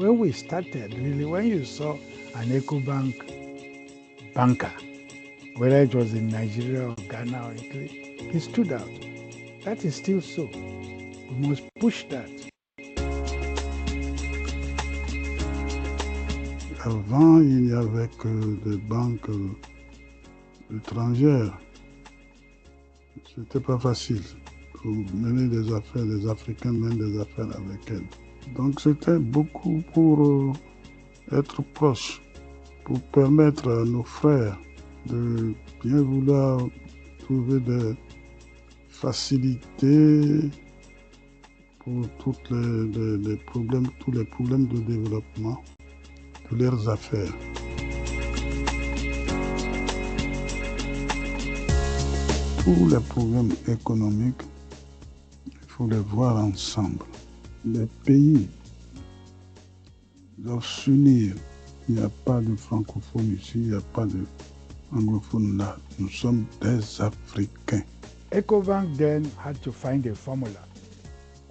when we started, really, when you saw an EcoBank banker, whether it was in Nigeria or Ghana or Italy, he stood out. That is still so. We must push that. Avant, il n'y avait que des banques étrangères. C'était pas facile pour mener des affaires, les Africains mènent des affaires avec elles. Donc c'était beaucoup pour être proche, pour permettre à nos frères de bien vouloir trouver des facilités pour tous les problèmes de développement de leurs affaires. Tous les problèmes économiques, il faut les voir ensemble. Les pays doivent s'unir. Il n'y a pas de francophones ici, il n'y a pas d'anglophones là. Nous sommes des Africains. EcoBank then had to find a formula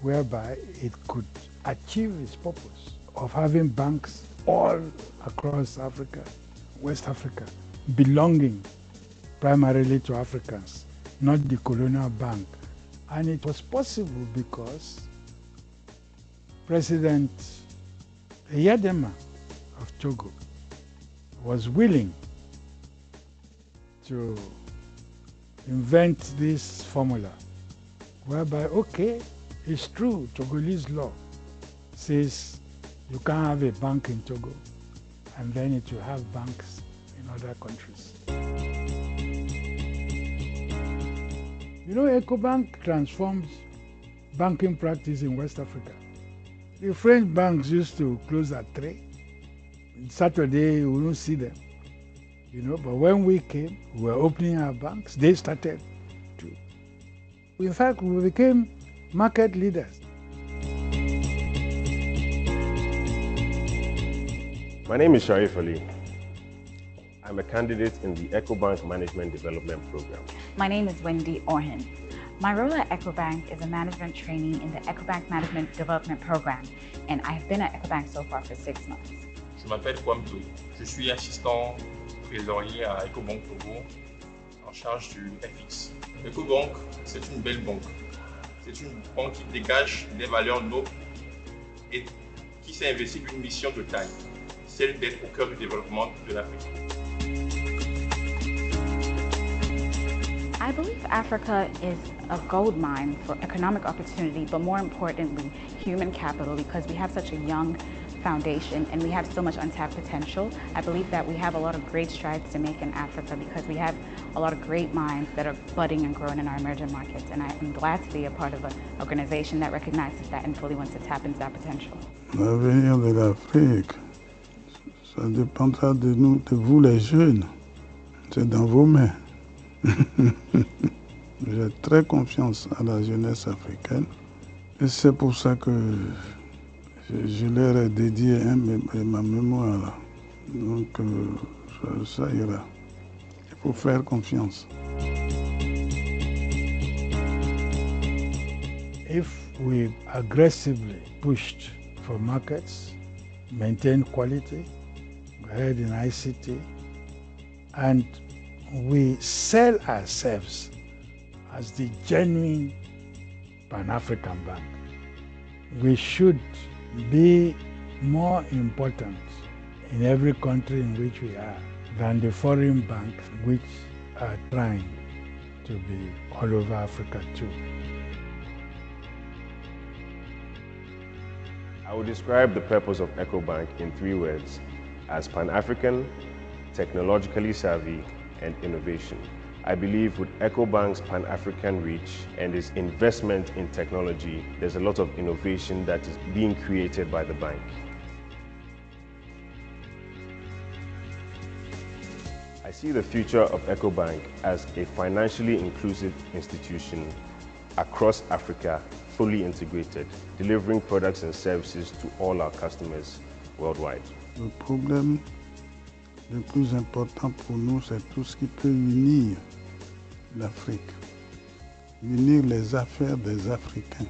whereby it could achieve its purpose of having banks all across Africa, West Africa, belonging primarily to Africans, not the colonial bank. And it was possible because President Eyadema of Togo was willing to invent this formula whereby, okay, it's true, Togolese law says you can't have a bank in Togo and then it will have banks in other countries. You know, EcoBank transforms banking practice in West Africa. The French banks used to close at 3. Saturday, we don't see them. You know, but when we came, we were opening our banks, they started to. In fact, we became market leaders. My name is Sharif Ali. I'm a candidate in the EcoBank Management Development Program. My name is Wendy Orhan. My role at EcoBank is a management trainee in the EcoBank Management Development Program, and I have been at EcoBank so far for 6 months. Je m'appelle Kwamto. Je suis assistant trésorier à EcoBank Togo, en charge du FX. EcoBank, c'est une belle banque. C'est une banque qui dégage des valeurs nobles et qui s'est investie d'une mission de taille, celle d'être au cœur du développement de l'Afrique. I believe Africa is a gold mine for economic opportunity, but more importantly, human capital, because we have such a young foundation and we have so much untapped potential. I believe that we have a lot of great strides to make in Africa because we have a lot of great minds that are budding and growing in our emerging markets. And I am glad to be a part of an organization that recognizes that and fully wants to tap into that potential. L'avenir de l'Afrique, ça dépendra de nous, de vous les jeunes. C'est dans vos mains. J'ai très confiance à la jeunesse africaine et c'est pour ça que je leur ai dédié ma mémoire. Donc ça ira. Il faut faire confiance. If we aggressively pushed for markets, maintain quality, go ahead in ICT, and we sell ourselves as the genuine Pan-African bank, we should be more important in every country in which we are than the foreign banks which are trying to be all over Africa too. I would describe the purpose of EcoBank in 3 words: as Pan-African, technologically savvy, and innovation. I believe with EcoBank's Pan-African reach and its investment in technology, there's a lot of innovation that is being created by the bank. I see the future of EcoBank as a financially inclusive institution across Africa, fully integrated, delivering products and services to all our customers worldwide. Le problème le plus important pour nous, c'est tout ce qui peut unir l'Afrique, unir les affaires des Africains,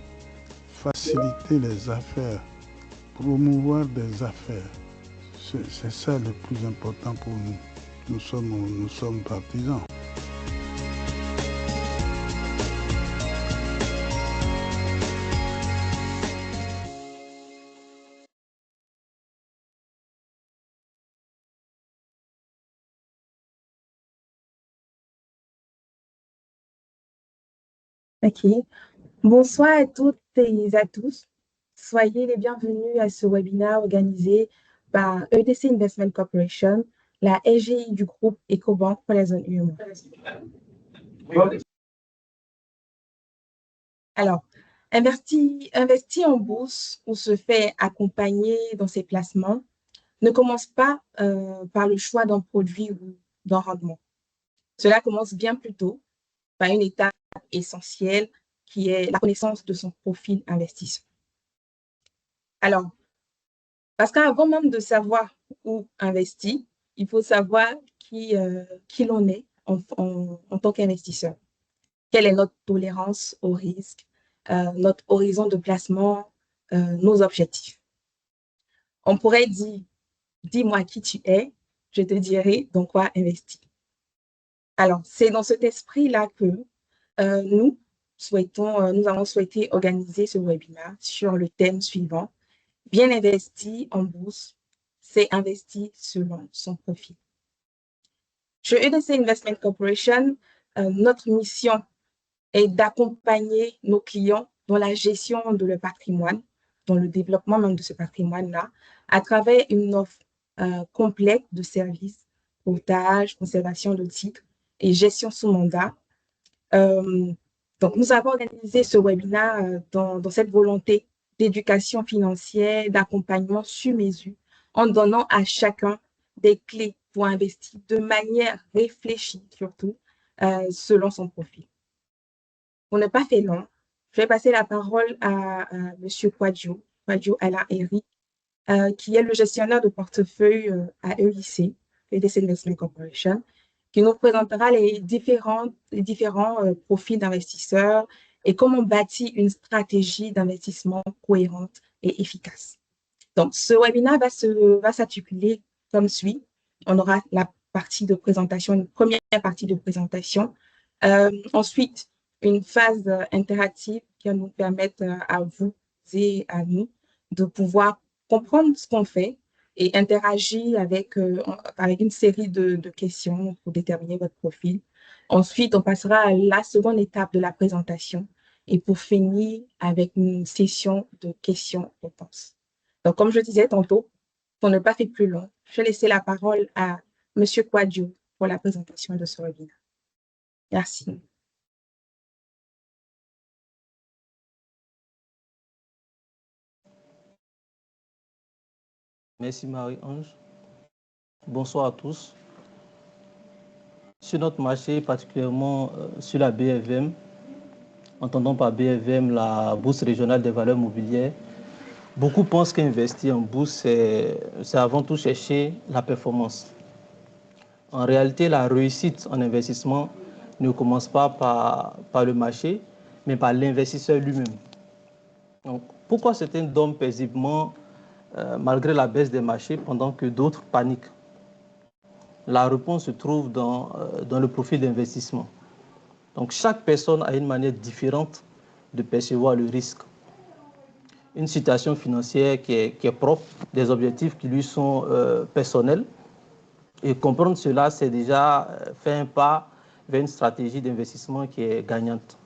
faciliter les affaires promouvoir des affaires. C'est ça le plus important pour nous. Nous sommes partisans. Ok. Bonsoir à toutes et à tous. Soyez les bienvenus à ce webinaire organisé par EDC Investment Corporation, la SGI du groupe EcoBank pour la zone UEMOA. Alors, investi en bourse ou se fait accompagner dans ses placements ne commence pas par le choix d'un produit ou d'un rendement. Cela commence bien plus tôt par une étape essentielle qui est la connaissance de son profil investisseur. Alors, parce qu'avant même de savoir où investir, il faut savoir qui l'on est en tant qu'investisseur. Quelle est notre tolérance au risque, notre horizon de placement, nos objectifs. On pourrait dire, dis-moi qui tu es, je te dirai dans quoi investir. Alors, c'est dans cet esprit-là que nous avons souhaité organiser ce webinaire sur le thème suivant. Bien investi en bourse, c'est investir selon son profil. Chez EDC Investment Corporation, notre mission est d'accompagner nos clients dans la gestion de leur patrimoine, dans le développement même de ce patrimoine-là, à travers une offre complète de services, courtage, conservation de titres et gestion sous mandat. Donc, nous avons organisé ce webinaire dans cette volonté d'éducation financière, d'accompagnement sur mesure, en donnant à chacun des clés pour investir de manière réfléchie, surtout, selon son profil. Pour ne pas faire long, je vais passer la parole à M. Kwadjo Alain Eric, qui est le gestionnaire de portefeuille à EIC, EDC Investment Corporation, qui nous présentera les différents profils d'investisseurs et comment bâtir une stratégie d'investissement cohérente et efficace. Donc, ce webinaire va s'articuler comme suit. On aura la partie de présentation, une première partie de présentation. Ensuite, une phase interactive qui va nous permettre à vous et à nous de pouvoir comprendre ce qu'on fait et interagir avec une série de questions pour déterminer votre profil. Ensuite, on passera à la seconde étape de la présentation et pour finir avec une session de questions-réponses. Donc, comme je disais tantôt, pour ne pas faire plus long, je vais laisser la parole à M. Kwadjo pour la présentation de ce webinaire. Merci. Merci Marie-Ange. Bonsoir à tous. Sur notre marché, particulièrement sur la BFM, entendons par BFM la Bourse régionale des valeurs mobilières, beaucoup pensent qu'investir en bourse, c'est avant tout chercher la performance. En réalité, la réussite en investissement ne commence pas par le marché, mais par l'investisseur lui-même. Donc, pourquoi certains dorment paisiblement malgré la baisse des marchés pendant que d'autres paniquent? La réponse se trouve dans le profil d'investissement. Donc, chaque personne a une manière différente de percevoir le risque. Une situation financière qui est propre, des objectifs qui lui sont personnels. Et comprendre cela, c'est déjà faire un pas vers une stratégie d'investissement qui est gagnante.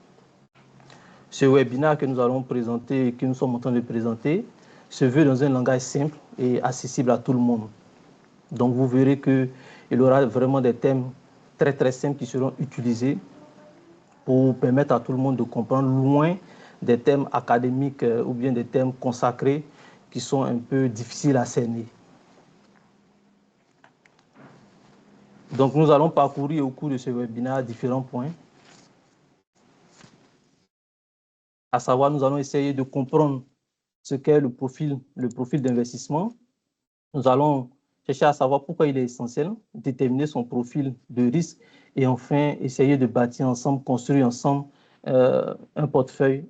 Ce webinaire que nous allons présenter, que nous sommes en train de présenter, se veut dans un langage simple et accessible à tout le monde. Donc vous verrez qu'il y aura vraiment des thèmes très très simples qui seront utilisés pour permettre à tout le monde de comprendre, loin des thèmes académiques ou bien des thèmes consacrés qui sont un peu difficiles à cerner. Donc nous allons parcourir au cours de ce webinaire différents points. À savoir, nous allons essayer de comprendre ce qu'est le profil d'investissement. Nous allons chercher à savoir pourquoi il est essentiel, déterminer son profil de risque et enfin essayer de bâtir ensemble, construire ensemble un portefeuille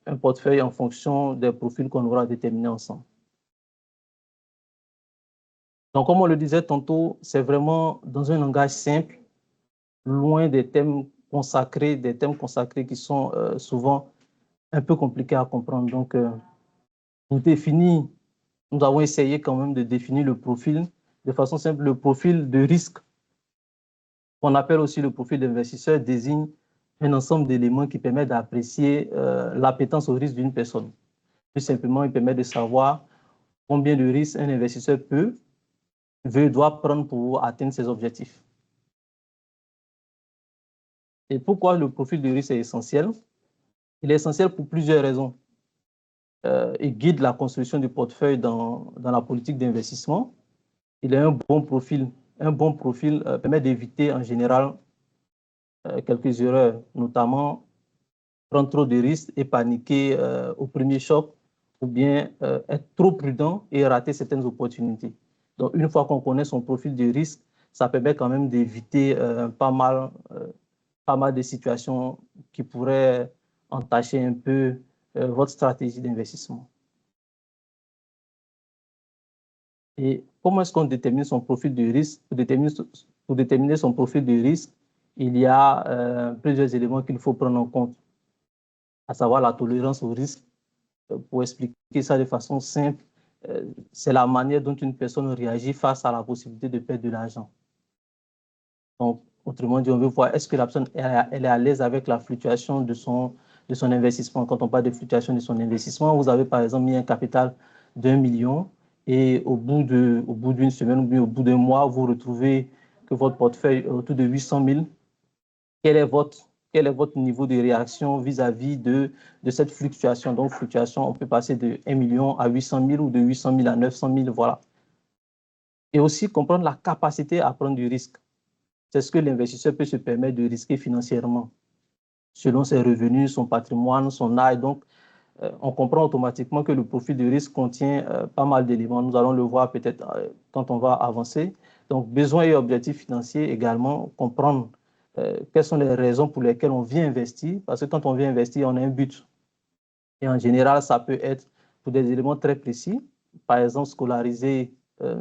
en fonction des profils qu'on aura déterminés ensemble. Donc, comme on le disait tantôt, c'est vraiment dans un langage simple, loin des thèmes consacrés qui sont souvent un peu compliqués à comprendre. Donc, nous avons essayé quand même de définir le profil de façon simple. Le profil de risque, qu'on appelle aussi le profil d'investisseur, désigne un ensemble d'éléments qui permettent d'apprécier l'appétence au risque d'une personne. Plus simplement, il permet de savoir combien de risques un investisseur doit prendre pour atteindre ses objectifs. Et pourquoi le profil de risque est essentiel? Il est essentiel pour plusieurs raisons. Il guide la construction du portefeuille dans la politique d'investissement. Il a un bon profil. Un bon profil permet d'éviter en général quelques erreurs, notamment prendre trop de risques et paniquer au premier choc, ou bien être trop prudent et rater certaines opportunités. Donc, une fois qu'on connaît son profil de risque, ça permet quand même d'éviter pas mal de situations qui pourraient entacher un peu votre stratégie d'investissement. Et comment est-ce qu'on détermine son profil de risque? Pour déterminer son profil de risque, il y a plusieurs éléments qu'il faut prendre en compte, à savoir la tolérance au risque. Pour expliquer ça de façon simple, c'est la manière dont une personne réagit face à la possibilité de perdre de l'argent. Donc, autrement dit, on veut voir est-ce que la personne elle est à l'aise avec la fluctuation de son investissement. Quand on parle de fluctuation de son investissement, vous avez par exemple mis un capital d'1 million et au bout d'une semaine ou bien au bout d'un mois, vous retrouvez que votre portefeuille est autour de 800 000. Quel est votre niveau de réaction vis-à-vis de cette fluctuation? Donc, fluctuation, on peut passer de 1 million à 800 000 ou de 800 000 à 900 000, voilà. Et aussi comprendre la capacité à prendre du risque. C'est ce que l'investisseur peut se permettre de risquer financièrement, selon ses revenus, son patrimoine, son âge. Donc, on comprend automatiquement que le profil de risque contient pas mal d'éléments. Nous allons le voir peut-être quand on va avancer. Donc, besoins et objectifs financiers également, comprendre quelles sont les raisons pour lesquelles on vient investir, parce que quand on vient investir, on a un but. Et en général, ça peut être pour des éléments très précis, par exemple, scolariser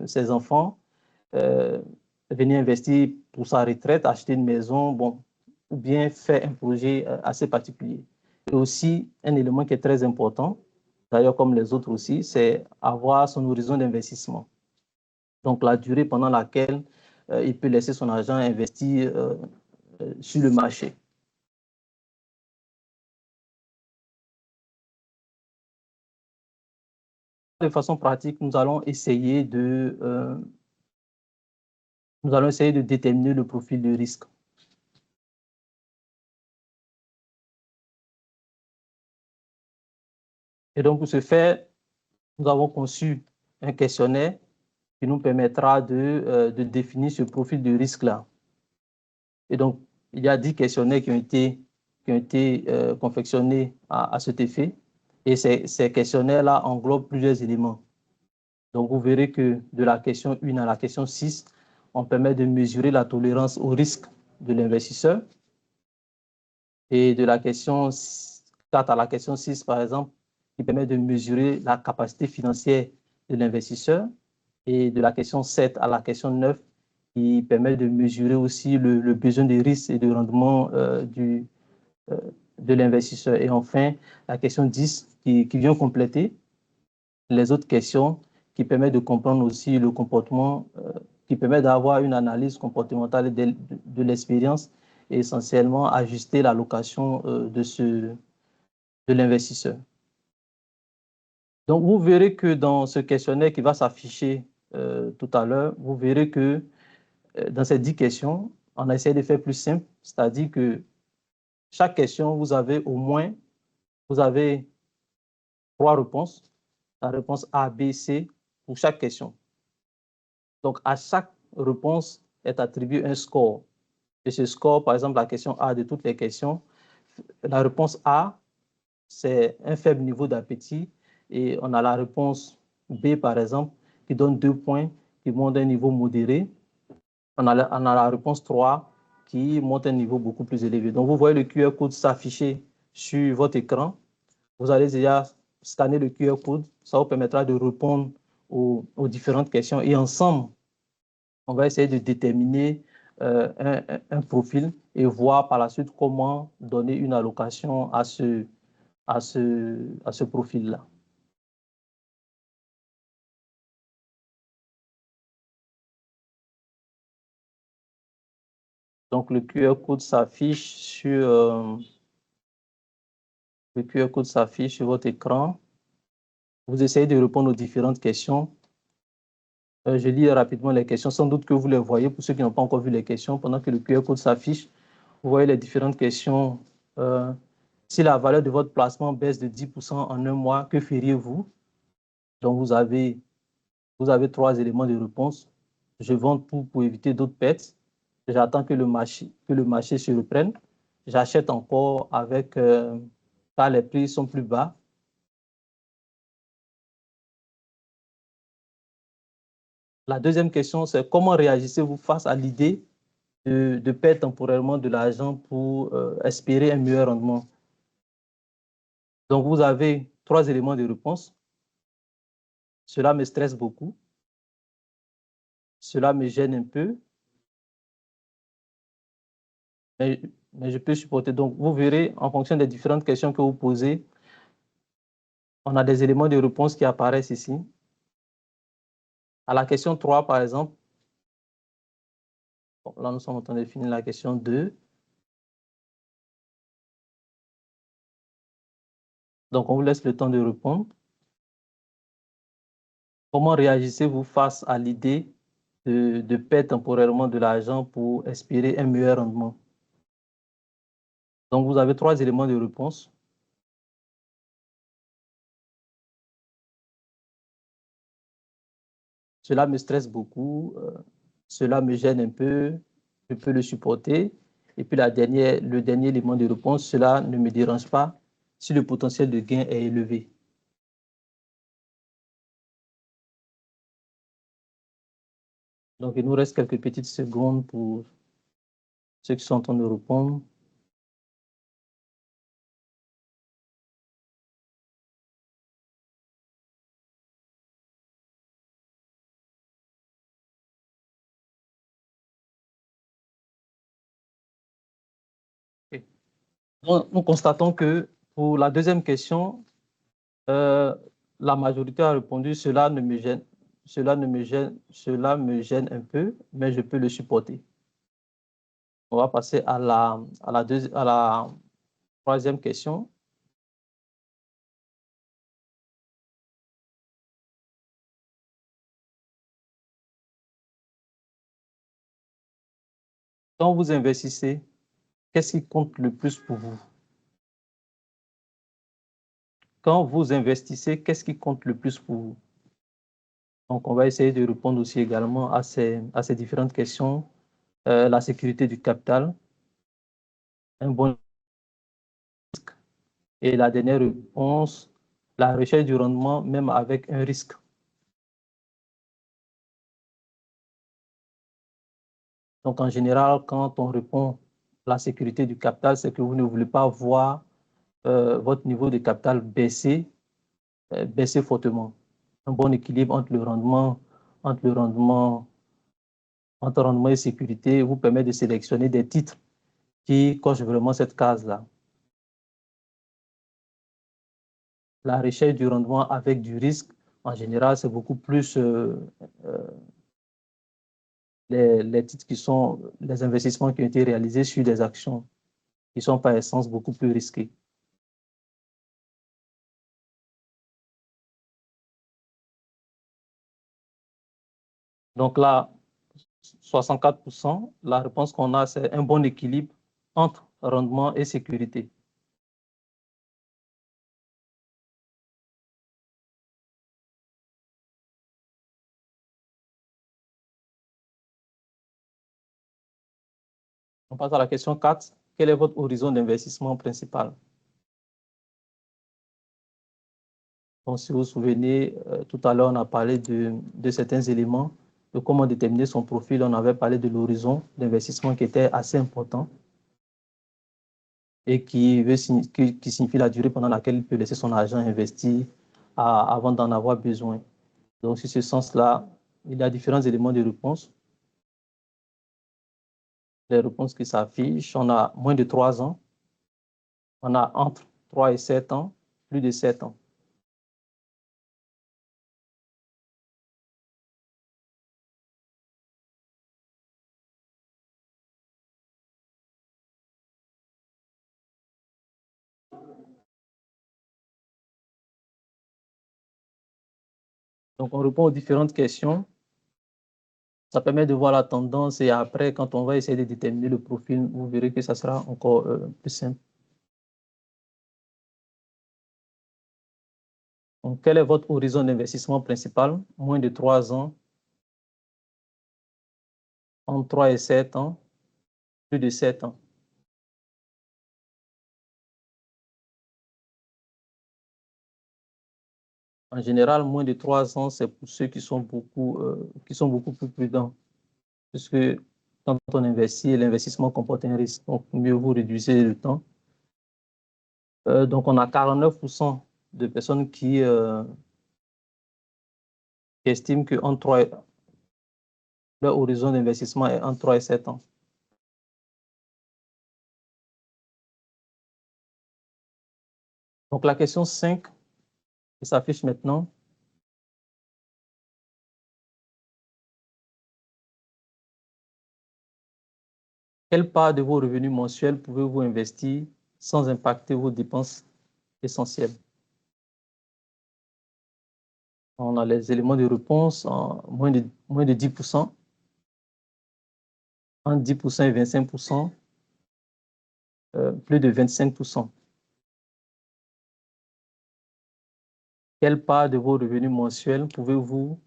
ses enfants, venir investir pour sa retraite, acheter une maison, bon, ou bien faire un projet assez particulier. Et aussi, un élément qui est très important, d'ailleurs comme les autres aussi, c'est avoir son horizon d'investissement. Donc, la durée pendant laquelle il peut laisser son argent investi sur le marché. De façon pratique, nous allons essayer de déterminer le profil de risque. Et donc, pour ce faire, nous avons conçu un questionnaire qui nous permettra de définir ce profil de risque-là. Et donc, il y a 10 questionnaires qui ont été confectionnés à cet effet. Et ces questionnaires-là englobent plusieurs éléments. Donc, vous verrez que de la question 1 à la question 6, on permet de mesurer la tolérance au risque de l'investisseur. Et de la question 4 à la question 6, par exemple, qui permet de mesurer la capacité financière de l'investisseur. Et de la question 7 à la question 9, qui permet de mesurer aussi le besoin de risque et de rendement de l'investisseur. Et enfin, la question 10, qui vient compléter les autres questions, qui permet de comprendre aussi le comportement, qui permet d'avoir une analyse comportementale de l'expérience et essentiellement ajuster l'allocation de l'investisseur. Donc, vous verrez que dans ce questionnaire qui va s'afficher tout à l'heure, vous verrez que dans ces 10 questions, on a essayé de faire plus simple, c'est-à-dire que chaque question, vous avez 3 réponses, la réponse A, B, C pour chaque question. Donc, à chaque réponse est attribué un score. Et ce score, par exemple, la question A de toutes les questions, la réponse A, c'est un faible niveau d'appétit. Et on a la réponse B, par exemple, qui donne 2 points, qui montre un niveau modéré. On a la réponse 3, qui montre un niveau beaucoup plus élevé. Donc, vous voyez le QR code s'afficher sur votre écran. Vous allez déjà scanner le QR code. Ça vous permettra de répondre aux différentes questions. Et ensemble, On va essayer de déterminer un profil et voir par la suite comment donner une allocation à ce profil-là. Donc, le QR code s'affiche sur votre écran. Vous essayez de répondre aux différentes questions. Je lis rapidement les questions, sans doute que vous les voyez pour ceux qui n'ont pas encore vu les questions. Pendant que le QR code s'affiche, vous voyez les différentes questions. Si la valeur de votre placement baisse de 10% en un mois, que feriez-vous? Donc, vous avez 3 éléments de réponse. Je vends tout pour éviter d'autres pertes. J'attends que le marché se reprenne. J'achète encore avec car les prix sont plus bas. La deuxième question, c'est comment réagissez-vous face à l'idée de perdre temporairement de l'argent pour espérer un meilleur rendement? Donc, vous avez 3 éléments de réponse. Cela me stresse beaucoup. Cela me gêne un peu. Mais je peux supporter. Donc, vous verrez, en fonction des différentes questions que vous posez, on a des éléments de réponse qui apparaissent ici. À la question 3, par exemple, bon, là, nous sommes en train de finir la question 2. Donc, on vous laisse le temps de répondre. Comment réagissez-vous face à l'idée de perdre temporairement de l'argent pour espérer un meilleur rendement? Donc, vous avez 3 éléments de réponse. Cela me stresse beaucoup, cela me gêne un peu, je peux le supporter. Et puis le dernier élément de réponse, cela ne me dérange pas si le potentiel de gain est élevé. Donc, il nous reste quelques petites secondes pour ceux qui sont en train de répondre. Okay. Donc, nous constatons que pour la deuxième question, la majorité a répondu « Cela me gêne un peu, mais je peux le supporter ». On va passer à la troisième question. Quand vous investissez, qu'est-ce qui compte le plus pour vous? Quand vous investissez, qu'est-ce qui compte le plus pour vous? Donc, on va essayer de répondre aussi également à ces différentes questions. La sécurité du capital, un bon risque. Et la dernière réponse, la recherche du rendement, même avec un risque. Donc, en général, quand on répond la sécurité du capital, c'est que vous ne voulez pas voir votre niveau de capital baisser fortement. Un bon équilibre entre rendement et sécurité vous permet de sélectionner des titres qui cochent vraiment cette case-là. La recherche du rendement avec du risque, en général, c'est beaucoup plus les titres qui sont les investissements qui ont été réalisés sur des actions qui sont par essence beaucoup plus risquées. Donc là, 64%, la réponse qu'on a, c'est un bon équilibre entre rendement et sécurité. On passe à la question 4. Quel est votre horizon d'investissement principal? Donc, si vous vous souvenez, tout à l'heure, on a parlé de certains éléments, de comment déterminer son profil. On avait parlé de l'horizon d'investissement qui était assez important et qui signifie la durée pendant laquelle il peut laisser son argent investi avant d'en avoir besoin. Donc, sur ce sens-là, il y a différents éléments de réponse. les réponses qui s'affichent. On a moins de 3 ans. On a entre 3 et 7 ans, plus de 7 ans. Donc, on répond aux différentes questions. Ça permet de voir la tendance et après, quand on va essayer de déterminer le profil, vous verrez que ça sera encore plus simple. Donc, quel est votre horizon d'investissement principal? Moins de 3 ans, entre 3 et 7 ans, plus de 7 ans. En général, moins de 3 ans, c'est pour ceux qui sont beaucoup plus prudents. Puisque quand on investit, l'investissement comporte un risque. Donc, mieux vous réduisez le temps. Donc, on a 49% de personnes qui estiment que leur horizon d'investissement est entre 3 et 7 ans. Donc, la question 5 qui s'affiche maintenant. Quelle part de vos revenus mensuels pouvez-vous investir sans impacter vos dépenses essentielles? On a les éléments de réponse en moins de 10%, entre 10% et 25%, plus de 25%. Quelle part de vos revenus mensuels pouvez-vous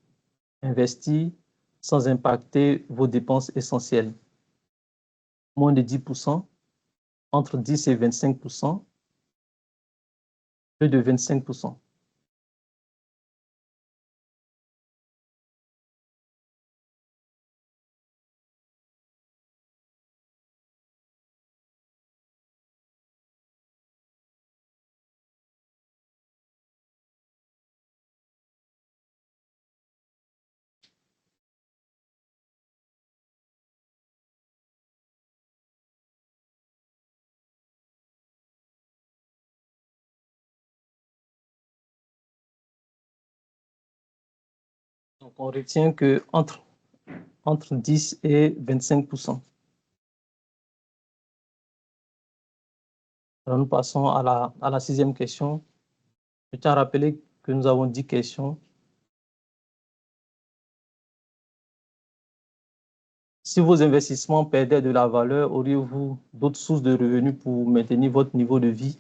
investir sans impacter vos dépenses essentielles? Moins de 10%, entre 10 et 25%, plus de 25%. Donc, on retient que entre 10 et 25%. Alors, nous passons à la 6e question. Je tiens à rappeler que nous avons 10 questions. Si vos investissements perdaient de la valeur, auriez-vous d'autres sources de revenus pour maintenir votre niveau de vie?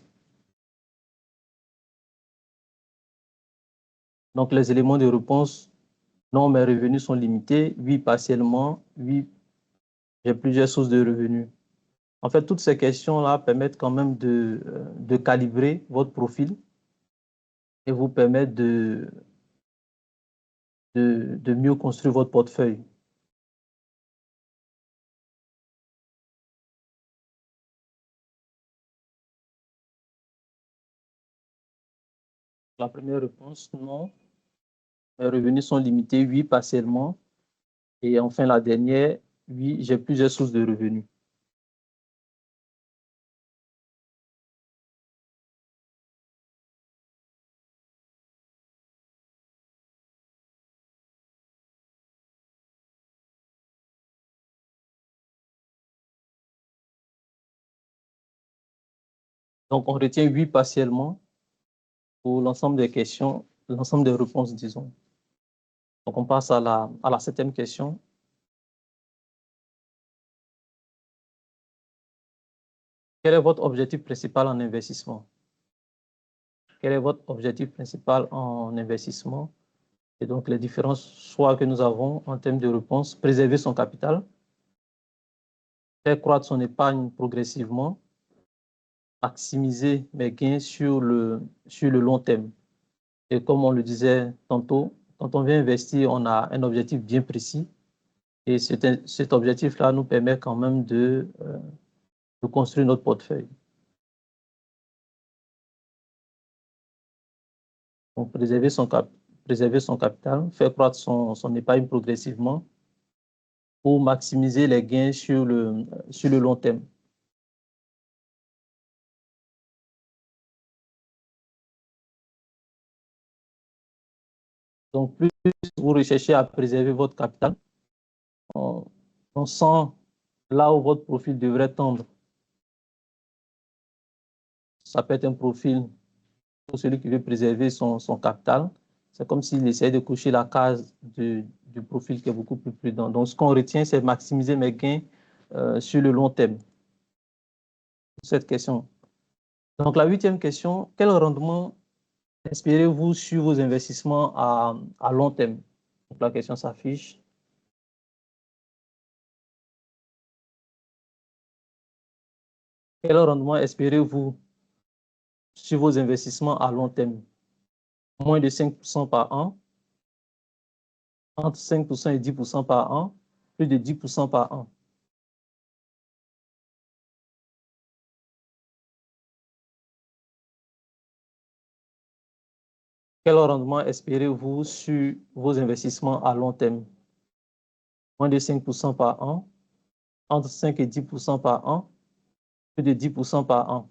Donc, les éléments de réponse: non, mes revenus sont limités. Oui, partiellement. Oui, j'ai plusieurs sources de revenus. En fait, toutes ces questions-là permettent quand même de calibrer votre profil et vous permettent de mieux construire votre portefeuille. La première réponse, non. Mes revenus sont limités. Oui, partiellement. Et enfin, la dernière, oui, j'ai plusieurs sources de revenus. Donc, on retient oui partiellement pour l'ensemble des questions, l'ensemble des réponses, disons. Donc, on passe à la 7e question. Quel est votre objectif principal en investissement? Quel est votre objectif principal en investissement? Et donc, les différents choix que nous avons en termes de réponse: préserver son capital, faire croître son épargne progressivement, maximiser mes gains sur le long terme. Et comme on le disait tantôt, quand on vient investir, on a un objectif bien précis. Et cet objectif-là nous permet quand même de construire notre portefeuille. Donc, préserver son capital, faire croître son épargne progressivement pour maximiser les gains sur le long terme. Donc, plus vous recherchez à préserver votre capital, on sent là où votre profil devrait tendre. Ça peut être un profil pour celui qui veut préserver son capital. C'est comme s'il essaie de cocher la case du profil qui est beaucoup plus prudent. Donc, ce qu'on retient, c'est maximiser mes gains sur le long terme. Cette question. Donc, la 8e question, quel rendement espérez-vous sur vos investissements à long terme? Donc, la question s'affiche. Quel rendement espérez-vous sur vos investissements à long terme? Moins de 5% par an, entre 5% et 10% par an, plus de 10% par an. Quel rendement espérez-vous sur vos investissements à long terme? Moins de 5% par an, entre 5 et 10% par an, plus de 10% par an.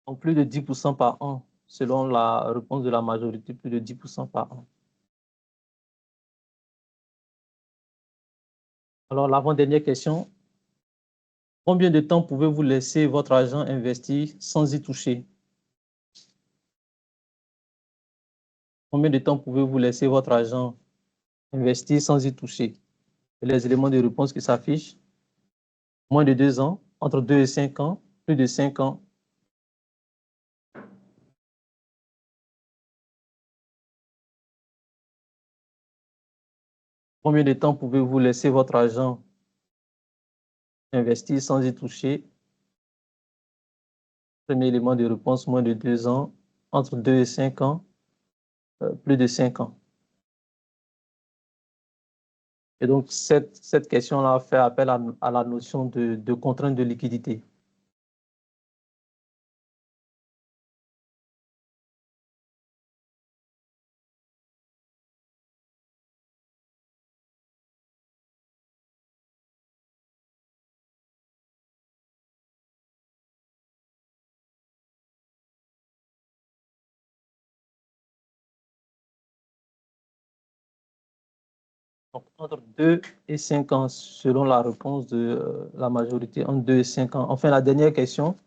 Donc, plus de 10% par an, selon la réponse de la majorité, plus de 10% par an. Alors, l'avant-dernière question. Combien de temps pouvez-vous laisser votre argent investi sans y toucher? Combien de temps pouvez-vous laisser votre argent investi sans y toucher? Et les éléments de réponse qui s'affichent. Moins de 2 ans, entre 2 et 5 ans, plus de 5 ans. Combien de temps pouvez-vous laisser votre argent investir sans y toucher? Premier élément de réponse, moins de 2 ans, entre 2 et 5 ans, plus de 5 ans. Et donc, cette question-là fait appel à la notion de contrainte de liquidité. Donc, entre 2 et 5 ans, selon la réponse de la majorité, entre 2 et 5 ans. Enfin, la dernière question.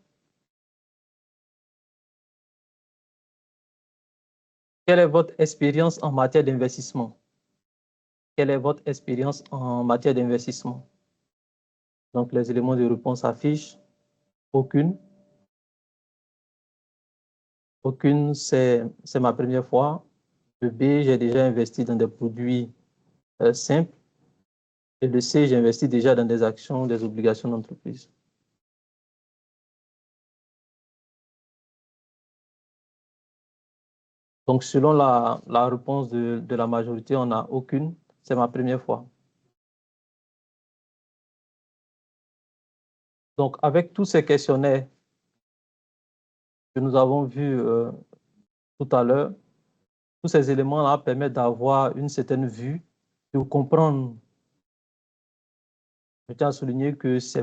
Quelle est votre expérience en matière d'investissement? Quelle est votre expérience en matière d'investissement? Donc, les éléments de réponse affichent. Aucune. Aucune, c'est ma première fois. Le B, j'ai déjà investi dans des produits simples. Et le C, j'ai investi déjà dans des actions, des obligations d'entreprise. Donc, selon la réponse de la majorité, on n'a aucune. C'est ma première fois. Donc, avec tous ces questionnaires que nous avons vus tout à l'heure, tous ces éléments-là permettent d'avoir une certaine vue, de comprendre. Je tiens à souligner que ce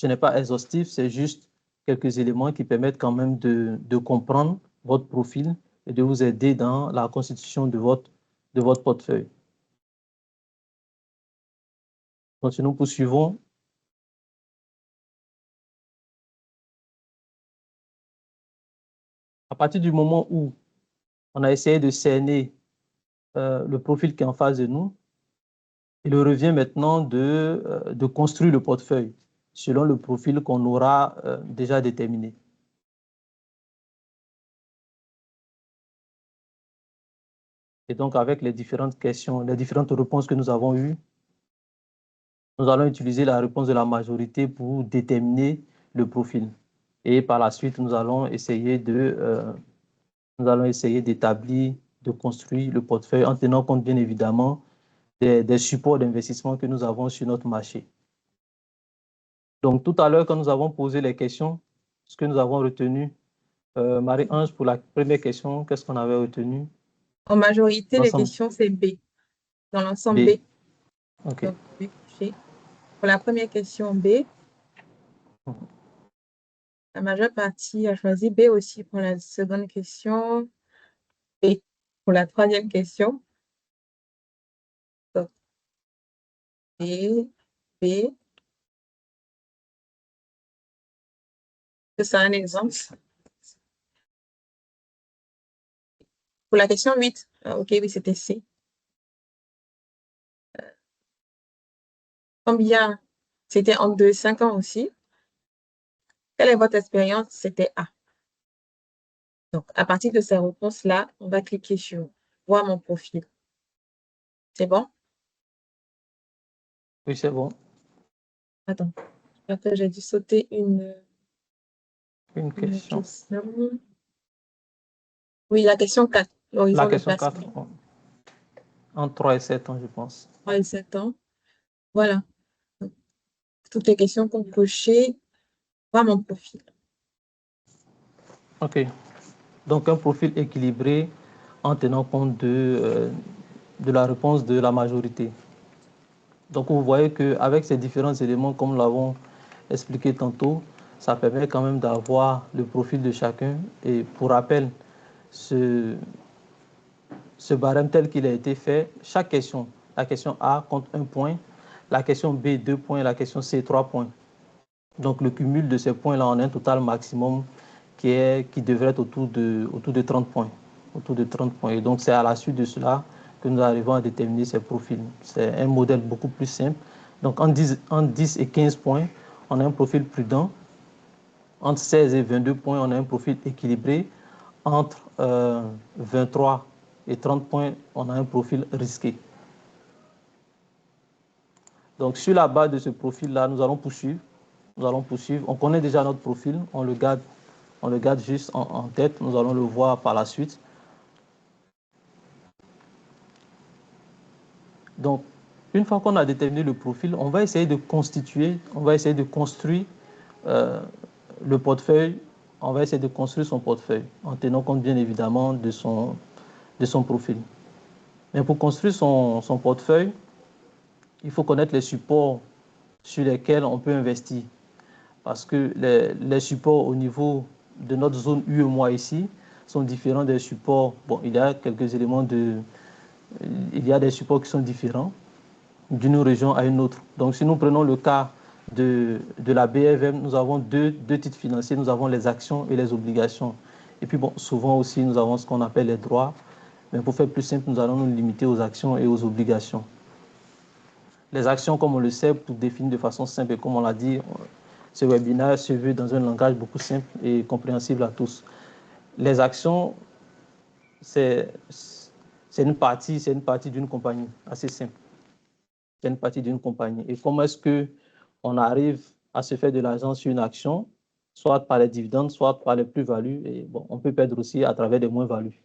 n'est pas exhaustif, c'est juste quelques éléments qui permettent quand même de comprendre votre profil et de vous aider dans la constitution de votre portefeuille. Donc, si nous poursuivons. À partir du moment où on a essayé de cerner le profil qui est en face de nous, il revient maintenant de construire le portefeuille selon le profil qu'on aura déjà déterminé. Et donc, avec les différentes questions, les différentes réponses que nous avons eues, Nous allons utiliser la réponse de la majorité pour déterminer le profil. Et par la suite, nous allons essayer d'établir, de construire le portefeuille en tenant compte, bien évidemment, des supports d'investissement que nous avons sur notre marché. Donc, tout à l'heure, quand nous avons posé les questions, ce que nous avons retenu, Marie-Ange, pour la première question, qu'est-ce qu'on avait retenu? En majorité, les questions, c'est B. Dans l'ensemble B. OK. Donc, B couché. Pour la première question, B. La majeure partie a choisi B aussi pour la seconde question. B pour la troisième question. Donc, B, B. C'est un exemple. Pour la question 8, OK, oui, c'était C. Combien? C'était en 2 et 5 ans aussi. Quelle est votre expérience? C'était A. Donc, à partir de ces réponses-là, on va cliquer sur « Voir mon profil ». C'est bon? Oui, c'est bon. Attends, après j'ai dû sauter une question. Oui, la question 4. La question 4, en 3 et 7 ans, je pense. 3 et 7 ans. Voilà. Toutes les questions qu'on cochait, voir mon profil. OK. Donc, un profil équilibré en tenant compte de la réponse de la majorité. Donc, vous voyez qu'avec ces différents éléments, comme nous l'avons expliqué tantôt, ça permet quand même d'avoir le profil de chacun. Et pour rappel, ce barème tel qu'il a été fait, chaque question, la question A compte 1 point, la question B 2 points, la question C 3 points. Donc, le cumul de ces points-là en un total maximum qui devrait être autour de 30 points. Autour de 30 points. Et donc, c'est à la suite de cela que nous arrivons à déterminer ces profils. C'est un modèle beaucoup plus simple. Donc, en 10 et 15 points, on a un profil prudent. Entre 16 et 22 points, on a un profil équilibré. Entre 23 et 30 points, on a un profil risqué. Donc, sur la base de ce profil-là, nous allons poursuivre. On connaît déjà notre profil, on le garde juste en tête. Nous allons le voir par la suite. Donc, une fois qu'on a déterminé le profil, on va essayer de construire le portefeuille. On va essayer de construire son portefeuille en tenant compte bien évidemment de son profil. Mais pour construire son portefeuille, il faut connaître les supports sur lesquels on peut investir. Parce que les supports au niveau de notre zone UEMOA ici sont différents des supports. Bon, il y a quelques éléments il y a des supports qui sont différents d'une région à une autre. Donc, si nous prenons le cas de la BFM, nous avons deux titres financiers. Nous avons les actions et les obligations. Et puis, bon, souvent aussi, nous avons ce qu'on appelle les droits. Mais pour faire plus simple, nous allons nous limiter aux actions et aux obligations. Les actions, comme on le sait, pour définir de façon simple, et comme on l'a dit, ce webinaire se veut dans un langage beaucoup simple et compréhensible à tous. Les actions, c'est une partie d'une compagnie, assez simple. C'est une partie d'une compagnie. Et comment est-ce qu'on arrive à se faire de l'argent sur une action, soit par les dividendes, soit par les plus-values, et bon, on peut perdre aussi à travers des moins-values.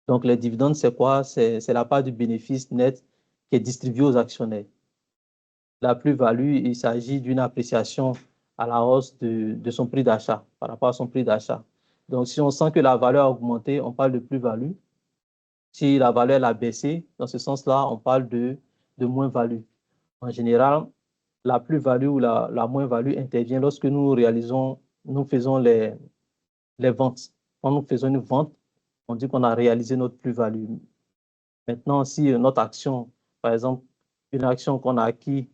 Donc, les dividendes, c'est quoi? C'est la part du bénéfice net qui est distribuée aux actionnaires. La plus-value, il s'agit d'une appréciation à la hausse de son prix d'achat, par rapport à son prix d'achat. Donc, si on sent que la valeur a augmenté, on parle de plus-value. Si la valeur a baissé, dans ce sens-là, on parle de moins-value. En général, la plus-value ou la moins-value intervient lorsque nous faisons les ventes. Quand nous faisons une vente, on dit qu'on a réalisé notre plus-value. Maintenant, si notre action, par exemple, une action qu'on a acquise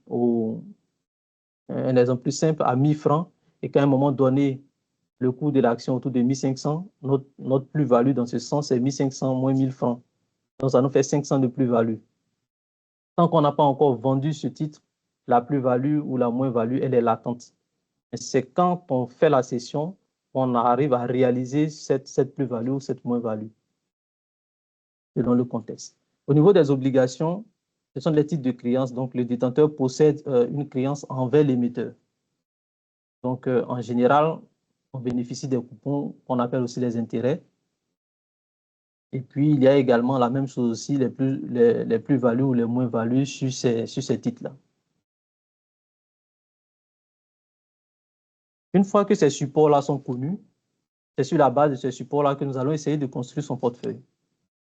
un exemple plus simple, à 1000 francs, et qu'à un moment donné, le coût de l'action autour de 1500, notre plus-value dans ce sens, c'est 1500 moins 1000 francs. Donc, ça nous fait 500 de plus-value. Tant qu'on n'a pas encore vendu ce titre, la plus-value ou la moins-value, elle est latente. C'est quand on fait la cession qu'on arrive à réaliser cette plus-value ou cette moins-value, selon le contexte. Au niveau des obligations, Ce sont les titres de créance. Donc, le détenteur possède une créance envers l'émetteur. Donc, en général, on bénéficie des coupons qu'on appelle aussi les intérêts. Et puis, il y a également la même chose aussi, les plus-values ou les moins-values sur ces titres-là. Une fois que ces supports-là sont connus, c'est sur la base de ces supports-là que nous allons essayer de construire son portefeuille.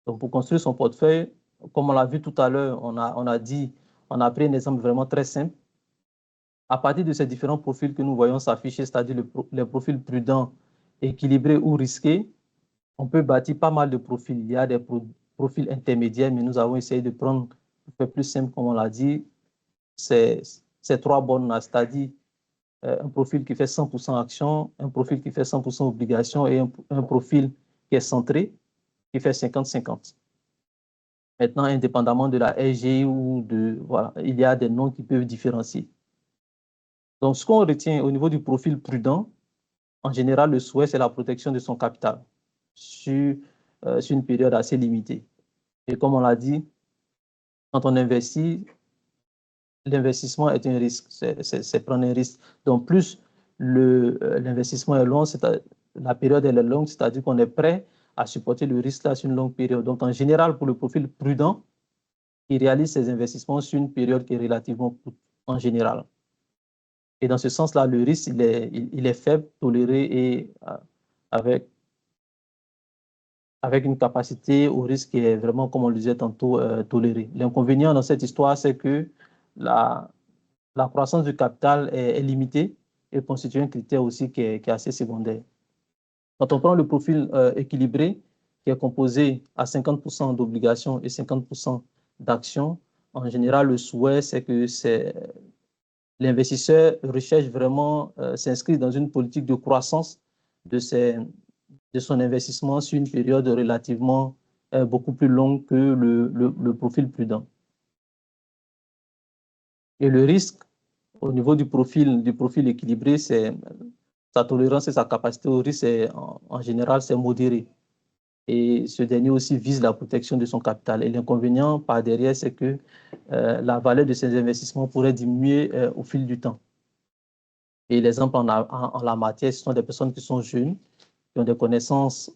Donc, pour construire son portefeuille, comme on l'a vu tout à l'heure, on a pris un exemple vraiment très simple. À partir de ces différents profils que nous voyons s'afficher, c'est-à-dire les profils prudents, équilibrés ou risqués, on peut bâtir pas mal de profils. Il y a des profils intermédiaires, mais nous avons essayé de prendre, pour faire plus simple, comme on l'a dit, ces 3 bornes-là, c'est-à-dire un profil qui fait 100% action, un profil qui fait 100% obligation et un profil qui est centré, qui fait 50-50. Maintenant, indépendamment de la SGI ou de... Voilà, il y a des noms qui peuvent différencier. Donc, ce qu'on retient au niveau du profil prudent, en général, le souhait, c'est la protection de son capital sur une période assez limitée. Et comme on l'a dit, quand on investit, l'investissement est un risque, c'est prendre un risque. Donc, plus l'investissement est long, la période elle est longue, c'est-à-dire qu'on est prêt à supporter le risque là sur une longue période. Donc, en général, pour le profil prudent, il réalise ses investissements sur une période qui est relativement courte, en général. Et dans ce sens-là, le risque, il est faible, toléré et avec une capacité au risque qui est vraiment, comme on le disait tantôt, tolérée. L'inconvénient dans cette histoire, c'est que la croissance du capital est limitée et constitue un critère aussi qui est assez secondaire. Quand on prend le profil équilibré, qui est composé à 50% d'obligations et 50% d'actions, en général, le souhait, c'est que l'investisseur recherche vraiment s'inscrire dans une politique de croissance de son investissement sur une période relativement beaucoup plus longue que le profil prudent. Et le risque, au niveau du profil équilibré, c'est sa tolérance et sa capacité au risque, en général, c'est modéré. Et ce dernier aussi vise la protection de son capital. Et l'inconvénient par derrière, c'est que la valeur de ces investissements pourrait diminuer au fil du temps. Et les exemples en la matière, ce sont des personnes qui sont jeunes, qui ont des connaissances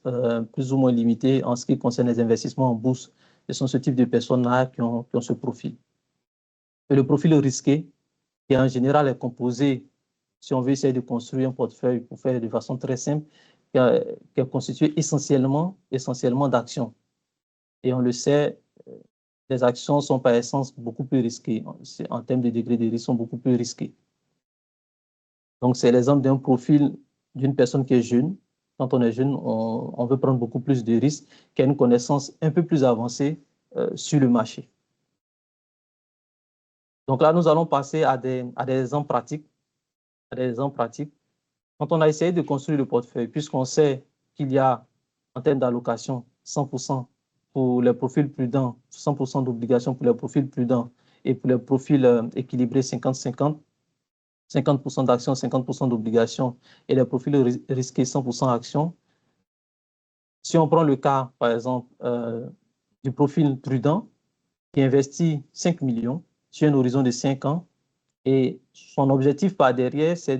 plus ou moins limitées en ce qui concerne les investissements en bourse. Ce sont ce type de personnes-là qui ont ce profil. Et le profil risqué, qui en général est composé, si on veut essayer de construire un portefeuille pour faire de façon très simple, qui est constitué essentiellement d'actions. Et on le sait, les actions sont par essence beaucoup plus risquées. En termes de degré de risque, sont beaucoup plus risquées. Donc, c'est l'exemple d'un profil d'une personne qui est jeune. Quand on est jeune, on veut prendre beaucoup plus de risques, qui a une connaissance un peu plus avancée sur le marché. Donc là, nous allons passer à des exemples pratiques. Quand on a essayé de construire le portefeuille, puisqu'on sait qu'il y a, en termes d'allocation, 100% pour les profils prudents, 100% d'obligations pour les profils prudents et pour les profils équilibrés 50-50, 50% d'actions, 50% d'obligations et les profils risqués 100% actions. Si on prend le cas, par exemple, du profil prudent qui investit 5 millions sur un horizon de 5 ans et son objectif par derrière, c'est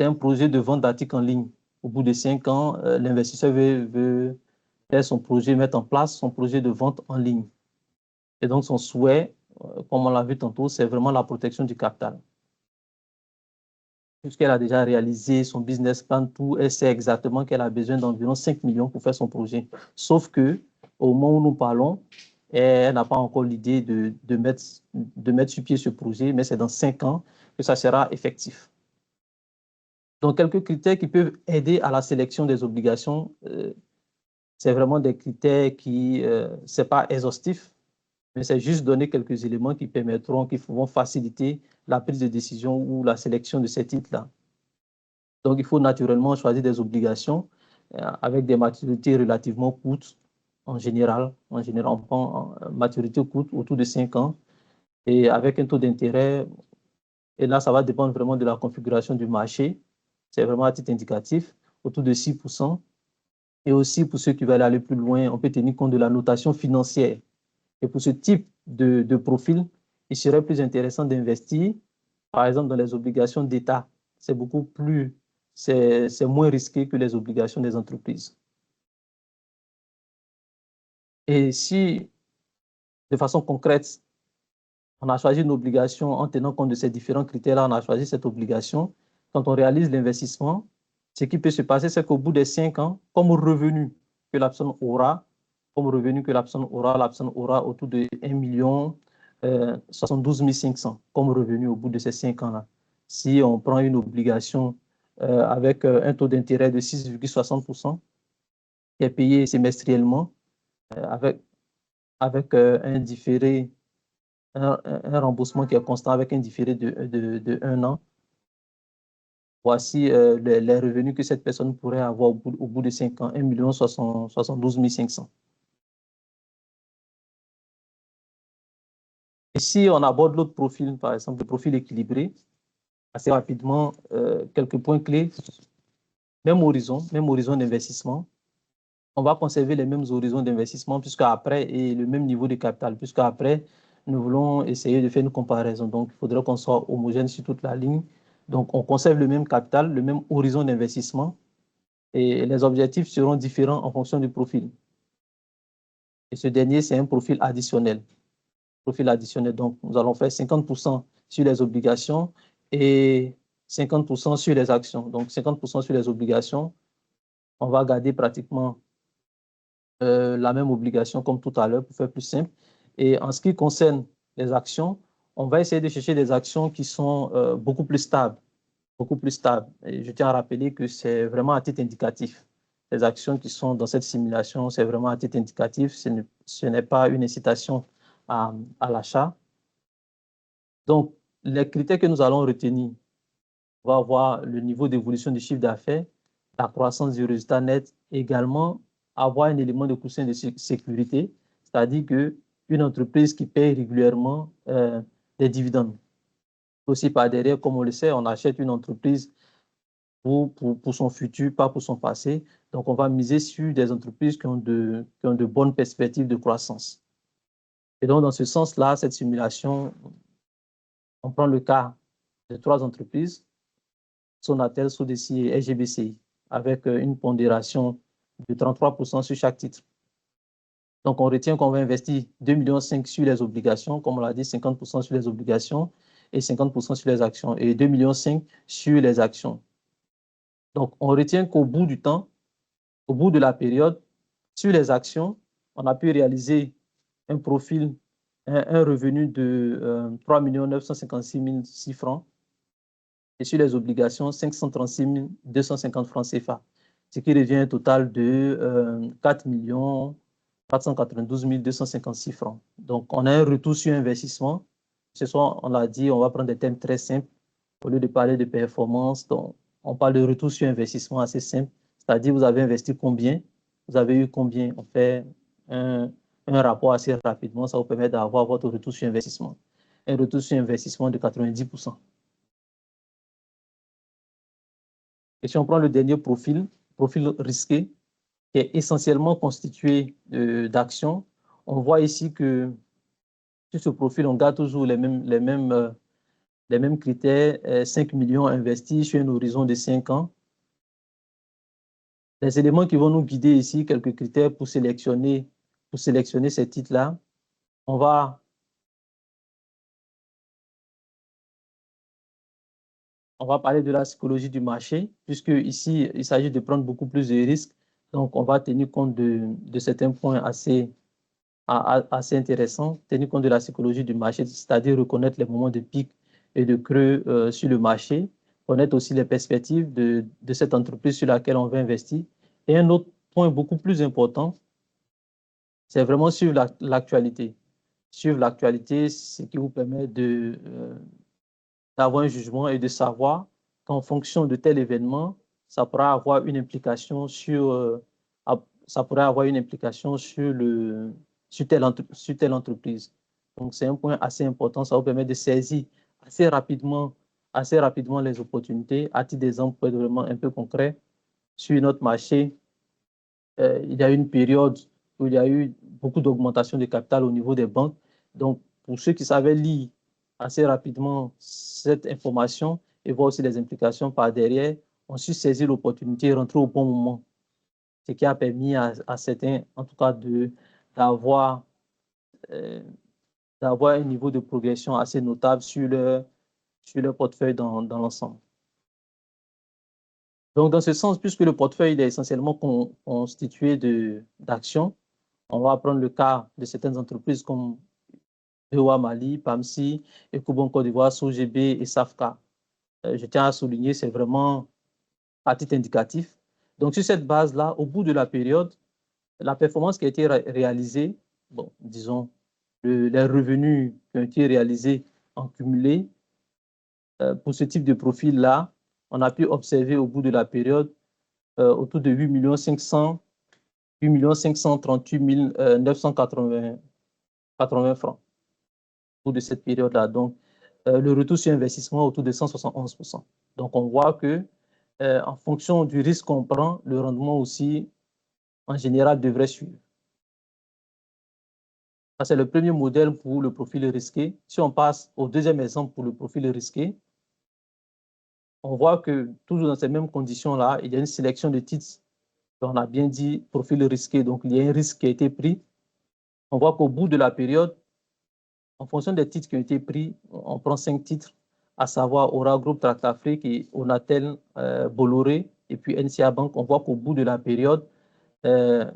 un projet de vente d'articles en ligne. Au bout de 5 ans, l'investisseur veut faire son projet, mettre en place son projet de vente en ligne. Et donc, son souhait, comme on l'a vu tantôt, c'est vraiment la protection du capital. Puisqu'elle a déjà réalisé son business plan, tout, elle sait exactement qu'elle a besoin d'environ 5 millions pour faire son projet. Sauf que, au moment où nous parlons, elle n'a pas encore l'idée de mettre sur pied ce projet, mais c'est dans 5 ans que ça sera effectif. Donc, quelques critères qui peuvent aider à la sélection des obligations, c'est vraiment des critères qui, ce n'est pas exhaustif, mais c'est juste donner quelques éléments qui vont faciliter la prise de décision ou la sélection de ces titres-là. Donc, il faut naturellement choisir des obligations avec des maturités relativement courtes. En général, on prend maturité courte autour de 5 ans et avec un taux d'intérêt. Et là, ça va dépendre vraiment de la configuration du marché. C'est vraiment à titre indicatif, autour de 6%. Et aussi, pour ceux qui veulent aller plus loin, on peut tenir compte de la notation financière. Et pour ce type de profil, il serait plus intéressant d'investir, par exemple, dans les obligations d'État. C'est moins risqué que les obligations des entreprises. Et si, de façon concrète, on a choisi une obligation en tenant compte de ces différents critères-là, on a choisi cette obligation, quand on réalise l'investissement, ce qui peut se passer, c'est qu'au bout des 5 ans, comme revenu que la personne aura, la personne aura autour de 1 500 000 comme revenu au bout de ces 5 ans-là. Si on prend une obligation avec un taux d'intérêt de 6,60%, qui est payé semestriellement, avec un différé, un remboursement qui est constant avec un différé de 1 an, voici les revenus que cette personne pourrait avoir au bout de 5 ans, 1 72 500. Et si on aborde l'autre profil, par exemple le profil équilibré, assez rapidement, quelques points clés, même horizon d'investissement, on va conserver les mêmes horizons d'investissement et le même niveau de capital, puisqu'après, nous voulons essayer de faire une comparaison. Donc, il faudrait qu'on soit homogène sur toute la ligne. Donc, on conserve le même capital, le même horizon d'investissement et les objectifs seront différents en fonction du profil. Et ce dernier, c'est un profil additionnel. Donc, nous allons faire 50% sur les obligations et 50% sur les actions. Donc, 50% sur les obligations, on va garder pratiquement la même obligation comme tout à l'heure pour faire plus simple. Et en ce qui concerne les actions, on va essayer de chercher des actions qui sont beaucoup plus stables. Et je tiens à rappeler que c'est vraiment à titre indicatif. Les actions qui sont dans cette simulation, c'est vraiment à titre indicatif. Ce n'est pas une incitation à l'achat. Donc, les critères que nous allons retenir, on va avoir le niveau d'évolution du chiffre d'affaires, la croissance du résultat net, également avoir un élément de coussin de sécurité, c'est-à-dire qu'une entreprise qui paye régulièrement des dividendes. Aussi par derrière, comme on le sait, on achète une entreprise pour son futur, pas pour son passé. Donc, on va miser sur des entreprises qui ont de bonnes perspectives de croissance. Et donc, dans ce sens-là, cette simulation, on prend le cas de 3 entreprises, Sonatel, Sodeci et SGBCI, avec une pondération de 33% sur chaque titre. Donc, on retient qu'on va investir 2,5 millions sur les obligations, comme on l'a dit, 50% sur les obligations et 50% sur les actions, et 2,5 millions sur les actions. Donc, on retient qu'au bout du temps, au bout de la période, sur les actions, on a pu réaliser un profil, un revenu de 3 956 006 francs, et sur les obligations, 536 250 francs CFA, ce qui revient un total de 4 492 256 francs. Donc, on a un retour sur investissement. Ce soir, on l'a dit, on va prendre des thèmes très simples. Au lieu de parler de performance, donc, on parle de retour sur investissement assez simple. C'est-à-dire, vous avez investi combien, vous avez eu combien. On fait un rapport assez rapidement. Ça vous permet d'avoir votre retour sur investissement. Un retour sur investissement de 90%. Et si on prend le dernier profil risqué, qui est essentiellement constitué d'actions, on voit ici que sur ce profil, on garde toujours les mêmes critères, 5 millions investis sur un horizon de 5 ans. Les éléments qui vont nous guider ici, quelques critères pour sélectionner ces titres-là, on va parler de la psychologie du marché, puisque ici, il s'agit de prendre beaucoup plus de risques. Donc, on va tenir compte de certains points assez intéressants, tenir compte de la psychologie du marché, c'est-à-dire reconnaître les moments de pic et de creux sur le marché, connaître aussi les perspectives de cette entreprise sur laquelle on veut investir. Et un autre point beaucoup plus important, c'est vraiment suivre l'actualité. Suivre l'actualité, ce qui vous permet d'avoir un jugement et de savoir qu'en fonction de tel événement, ça pourra avoir une implication sur telle entreprise. Donc, c'est un point assez important. Ça vous permet de saisir assez rapidement les opportunités. À titre d'exemple, pour être vraiment un peu concret, sur notre marché, il y a eu une période où il y a eu beaucoup d'augmentation de capital au niveau des banques. Donc, pour ceux qui savaient lire assez rapidement cette information et voir aussi les implications par derrière, ont su saisir l'opportunité et rentrer au bon moment, ce qui a permis à certains, en tout cas, d'avoir un niveau de progression assez notable sur leur portefeuille dans l'ensemble. Donc, dans ce sens, puisque le portefeuille est essentiellement constitué d'actions, on va prendre le cas de certaines entreprises comme EOA Mali, PAMSI, Ecobank Côte d'Ivoire, SOGB et SAFCA. Je tiens à souligner, c'est vraiment à titre indicatif. Donc, sur cette base-là, au bout de la période, la performance qui a été réalisée, bon, disons, les revenus qui ont été réalisés en cumulé, pour ce type de profil-là, on a pu observer au bout de la période autour de 8 538 980 francs au bout de cette période-là. Donc, le retour sur investissement autour de 171%. Donc, on voit que en fonction du risque qu'on prend, le rendement aussi, en général, devrait suivre. Ça, c'est le premier modèle pour le profil risqué. Si on passe au deuxième exemple pour le profil risqué, on voit que toujours dans ces mêmes conditions-là, il y a une sélection de titres. On a bien dit profil risqué, donc il y a un risque qui a été pris. On voit qu'au bout de la période, en fonction des titres qui ont été pris, on prend 5 titres, à savoir Aura Group, Tractafrique et Onatel, Bolloré et puis NCA Bank. On voit qu'au bout de la période, les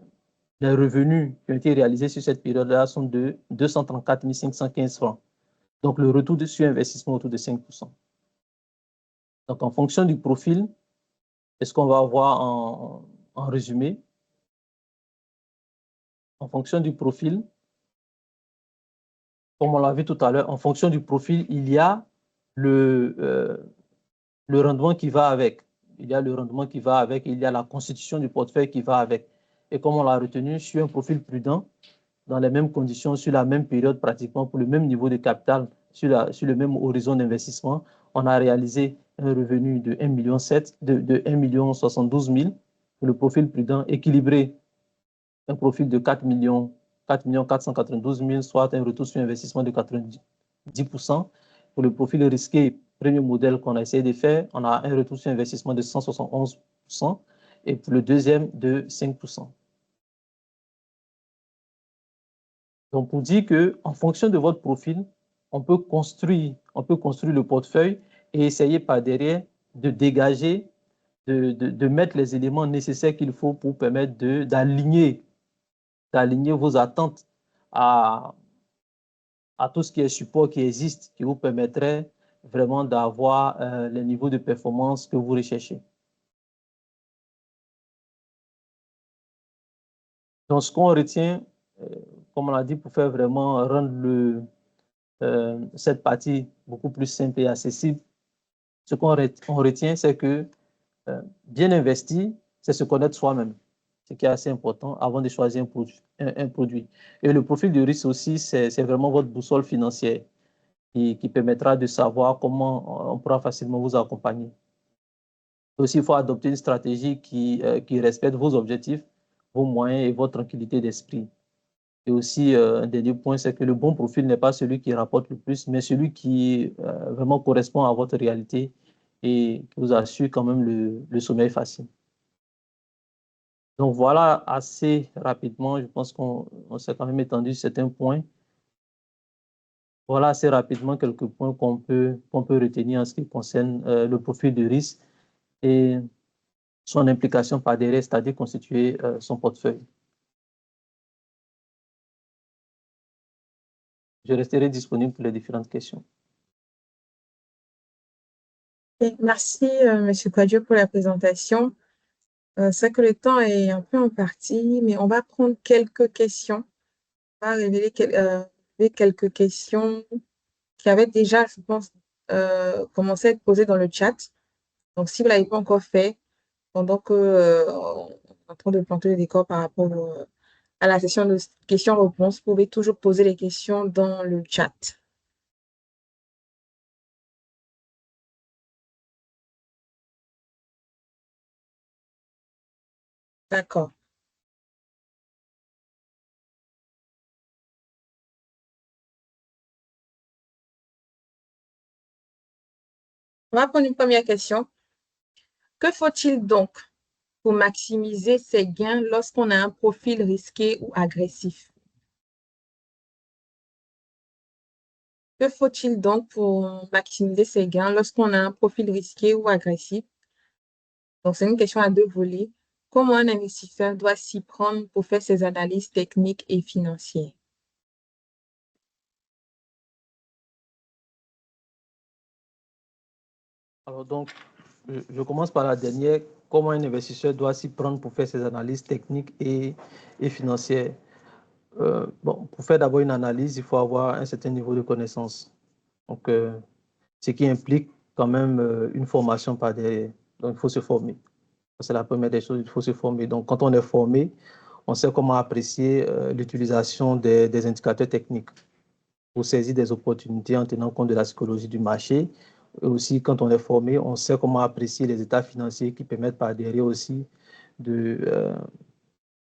revenus qui ont été réalisés sur cette période-là sont de 234 515 francs. Donc, le retour sur investissement autour de 5%. Donc, en fonction du profil, c'est ce qu'on va voir en résumé. En fonction du profil, comme on l'a vu tout à l'heure, en fonction du profil, il y a le rendement qui va avec. Il y a le rendement qui va avec, il y a la constitution du portefeuille qui va avec. Et comme on l'a retenu, sur un profil prudent, dans les mêmes conditions, sur la même période pratiquement, pour le même niveau de capital, sur le même horizon d'investissement, on a réalisé un revenu de 1,7 million, de 1,72 million pour le profil prudent équilibré, un profil de 4 492 000, soit un retour sur investissement de 90%. Pour le profil risqué, premier modèle qu'on a essayé de faire, on a un retour sur investissement de 171%, et pour le deuxième de 5%. Donc, pour dire qu'en fonction de votre profil, on peut construire le portefeuille et essayer par derrière de dégager, de mettre les éléments nécessaires qu'il faut pour permettre d'aligner vos attentes à tout ce qui est support qui existe, qui vous permettrait vraiment d'avoir les niveaux de performance que vous recherchez. Donc, ce qu'on retient, comme on l'a dit, pour faire vraiment rendre cette partie beaucoup plus simple et accessible, ce qu'on retient, c'est que bien investir, c'est se connaître soi-même, ce qui est assez important avant de choisir un produit. Et le profil de risque aussi, c'est vraiment votre boussole financière qui permettra de savoir comment on pourra facilement vous accompagner. Aussi, il faut adopter une stratégie qui respecte vos objectifs, vos moyens et votre tranquillité d'esprit. Et aussi, un dernier point, c'est que le bon profil n'est pas celui qui rapporte le plus, mais celui qui vraiment correspond à votre réalité et qui vous assure quand même le sommeil facile. Donc voilà, assez rapidement, je pense qu'on s'est quand même étendu sur certains points. Voilà assez rapidement quelques points qu'on peut retenir en ce qui concerne le profil de risque et son implication par derrière, c'est-à-dire constituer son portefeuille. Je resterai disponible pour les différentes questions. Merci, M. Kwadjo, pour la présentation. C'est vrai que le temps est un peu imparti, mais on va prendre quelques questions. On va révéler quelques questions qui avaient déjà, je pense, commencé à être posées dans le chat. Donc, si vous ne l'avez pas encore fait, pendant que on est en train de planter le décor par rapport à la session de questions-réponses, vous pouvez toujours poser les questions dans le chat. D'accord. On va prendre une première question. Que faut-il donc pour maximiser ses gains lorsqu'on a un profil risqué ou agressif? Que faut-il donc pour maximiser ses gains lorsqu'on a un profil risqué ou agressif? Donc, c'est une question à deux volets. Comment un investisseur doit s'y prendre pour faire ses analyses techniques et financières? Alors donc, je commence par la dernière. Comment un investisseur doit s'y prendre pour faire ses analyses techniques et financières? Bon, pour faire d'abord une analyse, il faut avoir un certain niveau de connaissance. Donc, ce qui implique quand même une formation par derrière. Donc, il faut se former. C'est la première des choses, il faut se former. Donc, quand on est formé, on sait comment apprécier l'utilisation des indicateurs techniques pour saisir des opportunités en tenant compte de la psychologie du marché. Et aussi, quand on est formé, on sait comment apprécier les états financiers qui permettent par derrière aussi de, euh,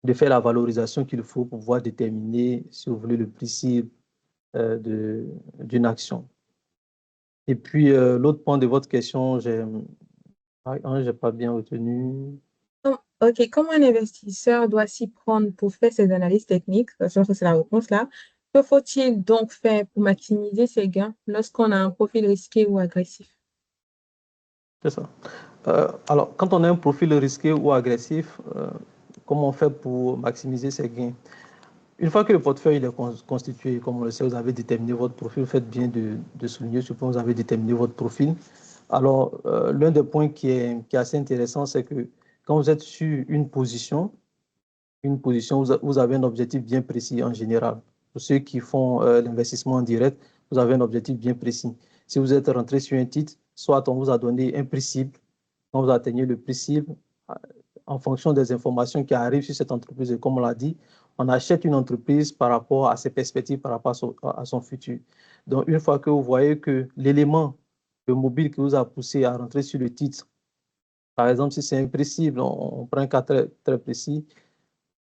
de faire la valorisation qu'il faut pour pouvoir déterminer, si vous voulez, le prix cible d'une action. Et puis, l'autre point de votre question, j'ai pas bien retenu. OK, comment un investisseur doit s'y prendre pour faire ses analyses techniques? Je pense que c'est la réponse là. Que faut-il donc faire pour maximiser ses gains lorsqu'on a un profil risqué ou agressif? C'est ça. Alors, quand on a un profil risqué ou agressif, comment on fait pour maximiser ses gains? Une fois que le portefeuille est constitué, comme on le sait, vous avez déterminé votre profil, vous faites bien de souligner ce point, vous avez déterminé votre profil. Alors, l'un des points qui est assez intéressant, c'est que quand vous êtes sur vous avez un objectif bien précis en général. Pour ceux qui font l'investissement en direct, vous avez un objectif bien précis. Si vous êtes rentré sur un titre, soit on vous a donné un prix cible, quand vous atteignez le prix cible, en fonction des informations qui arrivent sur cette entreprise, et comme on l'a dit, on achète une entreprise par rapport à ses perspectives, par rapport à son futur. Donc, une fois que vous voyez que l'élément, le mobile qui vous a poussé à rentrer sur le titre, par exemple, si c'est un prix cible, on prend un cas très, très précis,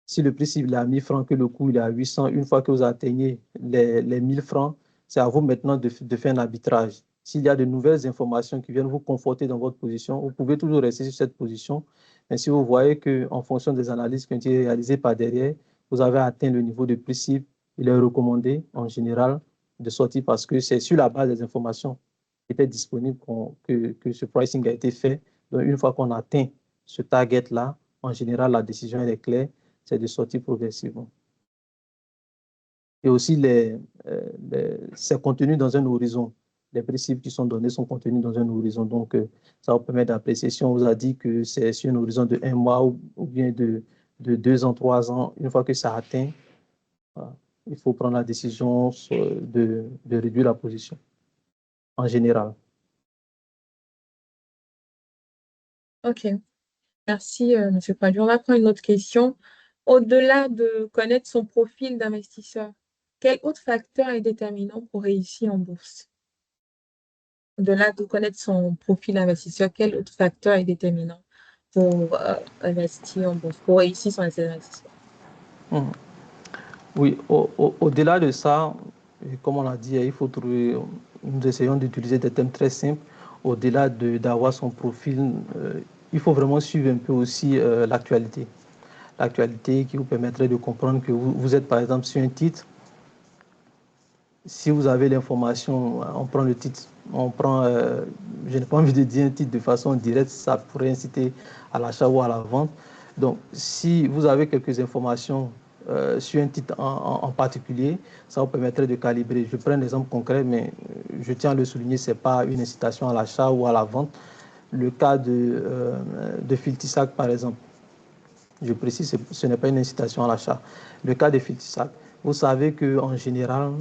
si le prix cible est à 1000 francs, que le coût il est à 800, une fois que vous atteignez les 1000 francs, c'est à vous maintenant de faire un arbitrage. S'il y a de nouvelles informations qui viennent vous conforter dans votre position, vous pouvez toujours rester sur cette position. Mais si vous voyez qu'en fonction des analyses qui ont été réalisées par derrière, vous avez atteint le niveau de prix cible, il est recommandé en général de sortir parce que c'est sur la base des informations qui étaient disponibles que ce pricing a été fait. Donc, une fois qu'on atteint ce target-là, en général, la décision est claire, c'est de sortir progressivement. Et aussi, c'est contenu dans un horizon. Les principes qui sont donnés sont contenus dans un horizon. Donc, ça vous permet d'apprécier. Si on vous a dit que c'est sur un horizon de 1 mois ou bien de 2 ans, 3 ans, une fois que ça atteint, voilà, il faut prendre la décision de réduire la position en général. OK, merci, M. Padu. On va prendre une autre question. Au-delà de connaître son profil d'investisseur, quel autre facteur est déterminant pour réussir en bourse? Au-delà de connaître son profil investisseur, quel autre facteur est déterminant pour investir en bourse, pour réussir son investissement? Oui, au-delà de ça, comme on l'a dit, il faut trouver, nous essayons d'utiliser des thèmes très simples. Au-delà d'avoir son profil, il faut vraiment suivre un peu aussi l'actualité. L'actualité qui vous permettrait de comprendre que vous êtes par exemple sur un titre. Si vous avez l'information, on prend le titre, je n'ai pas envie de dire un titre de façon directe, ça pourrait inciter à l'achat ou à la vente. Donc, si vous avez quelques informations sur un titre en particulier, ça vous permettrait de calibrer. Je prends un exemple concret, mais je tiens à le souligner, ce n'est pas une incitation à l'achat ou à la vente. Le cas de Filtisac, par exemple, je précise, ce n'est pas une incitation à l'achat. Le cas de Filtisac, vous savez qu'en général,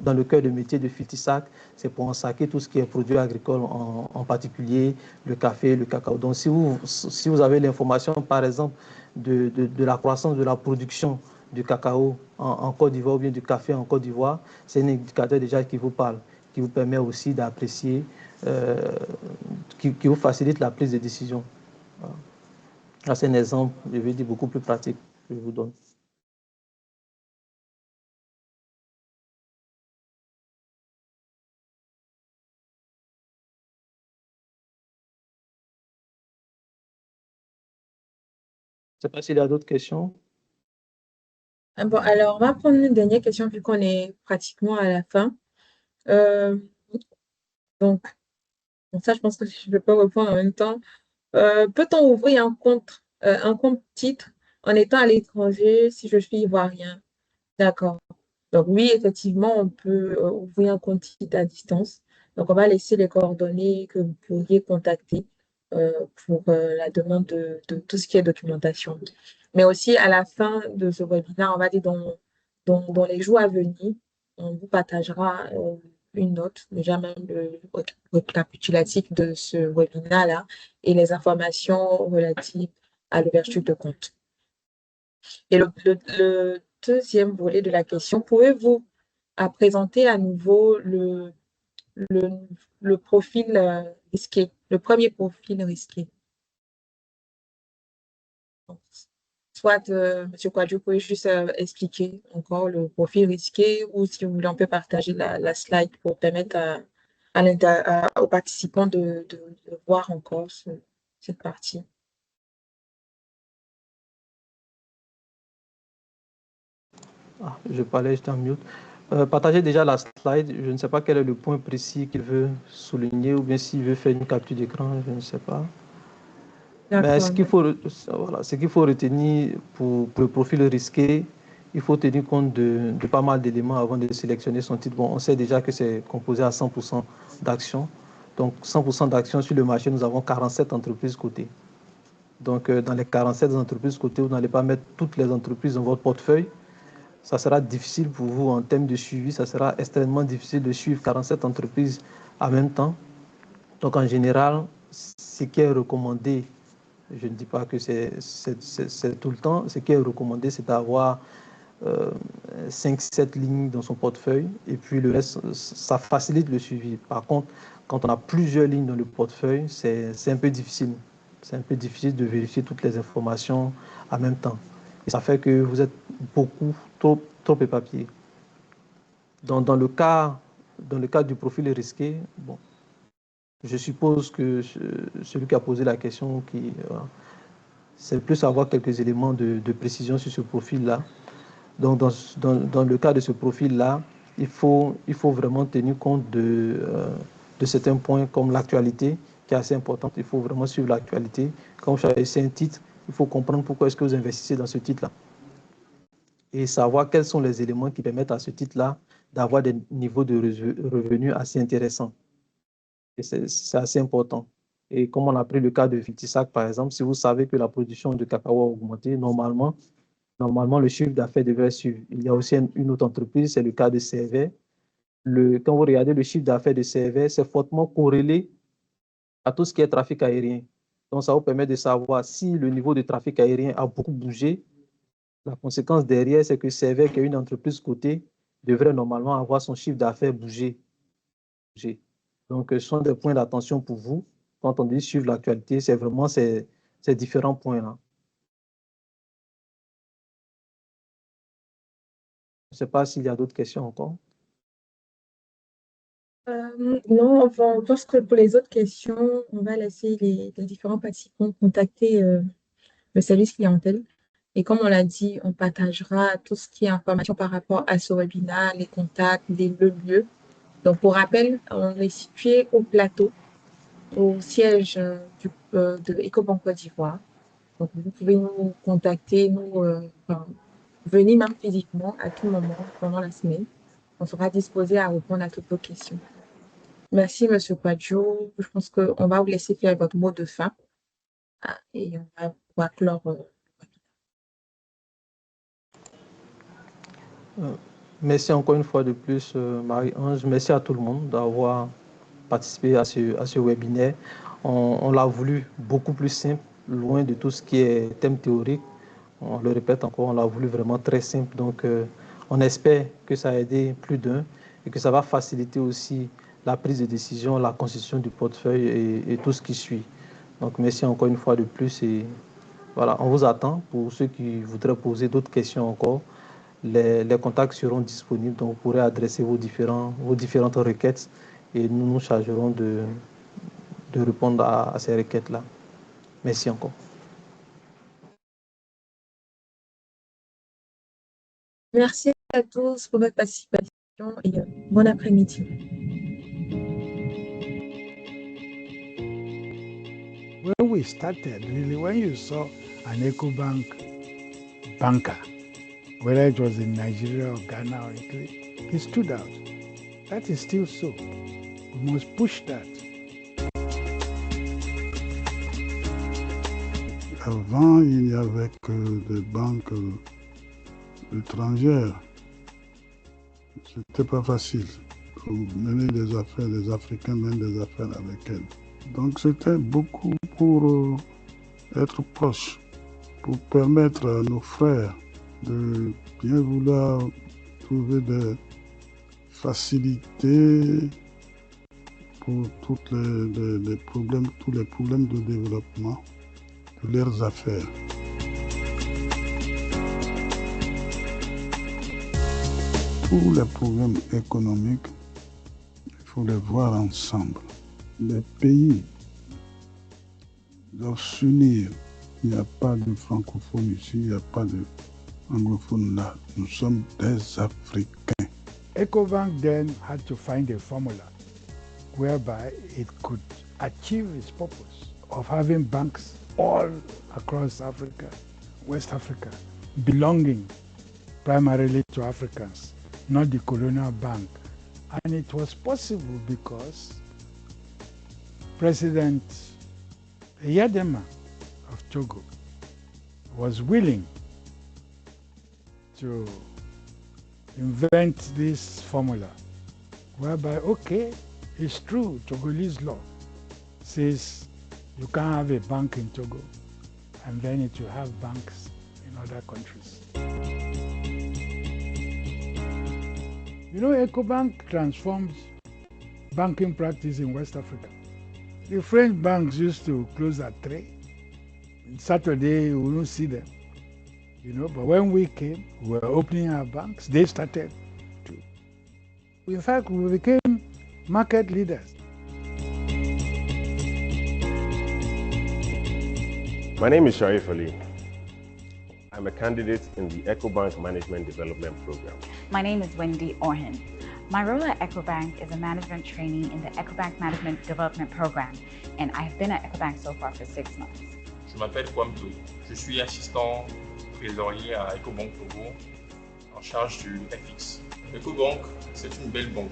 dans le cœur de métier de Filtisac, c'est pour ensaquer tout ce qui est produit agricole, en particulier le café, le cacao. Donc, si vous avez l'information, par exemple, de la croissance de la production du cacao en Côte d'Ivoire ou bien du café en Côte d'Ivoire, c'est un indicateur déjà qui vous parle, qui vous permet aussi d'apprécier, qui vous facilite la prise de décision. Voilà. C'est un exemple, je vais dire, beaucoup plus pratique que je vous donne. sais pas s'il y a d'autres questions. Bon, alors, on va prendre une dernière question vu qu'on est pratiquement à la fin. Euh, donc, bon, ça, je pense que je ne vais pas répondre en même temps. Peut-on ouvrir un compte titre en étant à l'étranger si je suis ivoirien? D'accord. Donc, oui, effectivement, on peut ouvrir un compte titre à distance. Donc, on va laisser les coordonnées que vous pourriez contacter pour la demande de tout ce qui est documentation. Mais aussi, à la fin de ce webinaire, on va dire dans les jours à venir, on vous partagera une note, déjà même le récapitulatif de ce webinaire-là et les informations relatives à l'ouverture de compte. Et le deuxième volet de la question, pouvez-vous présenter à nouveau le, le profil risqué, le premier profil risqué? Soit, M. Kwadjo, vous pouvez juste expliquer encore le profil risqué ou si vous voulez, on peut partager la slide pour permettre aux participants de voir encore cette partie. Ah, je parlais, j'étais en mute. Partagez déjà la slide. Je ne sais pas quel est le point précis qu'il veut souligner ou bien s'il veut faire une capture d'écran, je ne sais pas. Mais ce qu'il faut, voilà, ce qu'il faut retenir pour le profil risqué, il faut tenir compte de pas mal d'éléments avant de sélectionner son titre. Bon, on sait déjà que c'est composé à 100% d'actions. Donc, 100% d'actions sur le marché, nous avons 47 entreprises cotées. Donc, dans les 47 entreprises cotées, vous n'allez pas mettre toutes les entreprises dans votre portefeuille. Ça sera difficile pour vous en termes de suivi. Ça sera extrêmement difficile de suivre 47 entreprises en même temps. Donc, en général, ce qui est recommandé, je ne dis pas que c'est tout le temps, ce qui est recommandé, c'est d'avoir 5-7 lignes dans son portefeuille et puis le reste, ça facilite le suivi. Par contre, quand on a plusieurs lignes dans le portefeuille, c'est un peu difficile. C'est un peu difficile de vérifier toutes les informations en même temps. Et ça fait que vous êtes trop éparpillé. Dans le cas du profil risqué, bon, je suppose que celui qui a posé la question, c'est plus avoir quelques éléments de précision sur ce profil-là. Donc, dans le cas de ce profil-là, il faut vraiment tenir compte de certains points comme l'actualité, qui est assez importante. Il faut vraiment suivre l'actualité. Quand vous choisissez un titre, il faut comprendre pourquoi est-ce que vous investissez dans ce titre-là. Et savoir quels sont les éléments qui permettent à ce titre-là d'avoir des niveaux de revenus assez intéressants. C'est assez important. Et comme on a pris le cas de Filtisac, par exemple, si vous savez que la production de cacao a augmenté, normalement, le chiffre d'affaires devrait suivre. Il y a aussi une autre entreprise, c'est le cas de CRV. Quand vous regardez le chiffre d'affaires de CRV, c'est fortement corrélé à tout ce qui est trafic aérien. Donc, ça vous permet de savoir si le niveau de trafic aérien a beaucoup bougé. La conséquence derrière, c'est que CRV, qui est une entreprise cotée, devrait normalement avoir son chiffre d'affaires bouger. Donc, ce sont des points d'attention pour vous. Quand on dit suivre l'actualité, c'est vraiment ces différents points-là. Je ne sais pas s'il y a d'autres questions encore. Non, enfin, je pense que pour les autres questions, on va laisser les différents participants contacter le service clientèle. Et comme on l'a dit, on partagera tout ce qui est information par rapport à ce webinaire, les contacts, le lieu. Donc, pour rappel, on est situé au plateau, au siège de Ecobank Côte d'Ivoire. Donc, vous pouvez nous contacter, venir même physiquement à tout moment pendant la semaine. On sera disposé à répondre à toutes vos questions. Merci, M. Kwadjo. Je pense qu'on va vous laisser faire votre mot de fin et on va pouvoir clore. Merci encore une fois de plus, Marie-Ange. Merci à tout le monde d'avoir participé à ce webinaire. On l'a voulu beaucoup plus simple, loin de tout ce qui est thème théorique. On le répète encore, on l'a voulu vraiment très simple. Donc, on espère que ça a aidé plus d'un et que ça va faciliter aussi la prise de décision, la constitution du portefeuille et tout ce qui suit. Donc, merci encore une fois de plus. Et voilà, on vous attend pour ceux qui voudraient poser d'autres questions encore. Les contacts seront disponibles, donc vous pourrez adresser vos différentes requêtes et nous nous chargerons de répondre à ces requêtes-là. Merci encore. Merci à tous pour votre participation et bon après-midi. When we started, really, when you saw an EcoBank banker, whether it was in Nigeria or Ghana or Italy, he stood out. That is still so. We must push that. Avant, il n'y avait que des banques étrangères. C'était pas facile pour mener des affaires, les Africains mènent des affaires avec elles. Donc c'était beaucoup pour être proche, pour permettre à nos frères de bien vouloir trouver des facilités pour tous les problèmes de développement de leurs affaires. Pour les problèmes économiques, il faut les voir ensemble. Les pays doivent s'unir. Il n'y a pas de francophone ici, il n'y a pas d'anglophone là. Nous sommes des Africains. EcoBank then had to find a formula whereby it could achieve its purpose of having banks all across Africa, West Africa, belonging primarily to Africans, not the colonial bank. And it was possible because President Eyadema of Togo was willing to invent this formula whereby, okay, it's true, Togolese law says you can't have a bank in Togo and then it will have banks in other countries. You know, EcoBank transformed banking practice in West Africa. The French banks used to close at 3. Saturday, you wouldn't see them. You know, but when we came, we were opening our banks, they started to. In fact, we became market leaders. My name is Sharif Ali. I'm a candidate in the EcoBank Management Development Program. My name is Wendy Orhan. My role at EcoBank is a management trainee in the EcoBank Management Development Program, and I have been at EcoBank so far for 6 months. Je m'appelle Kwamto. Je suis assistant trésorier à EcoBank Togo, en charge du FX. EcoBank, c'est une belle banque.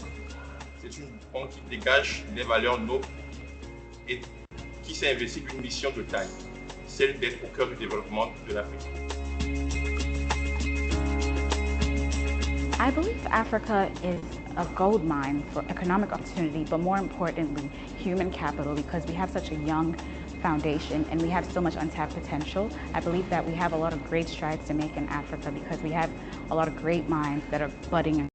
C'est une banque qui dégage des valeurs nobles et qui s'est investie d'une mission de taille, celle d'être au cœur du développement de l'Afrique. I believe Africa is a gold mine for economic opportunity, but more importantly, human capital, because we have such a young foundation and we have so much untapped potential. I believe that we have a lot of great strides to make in Africa because we have a lot of great minds that are budding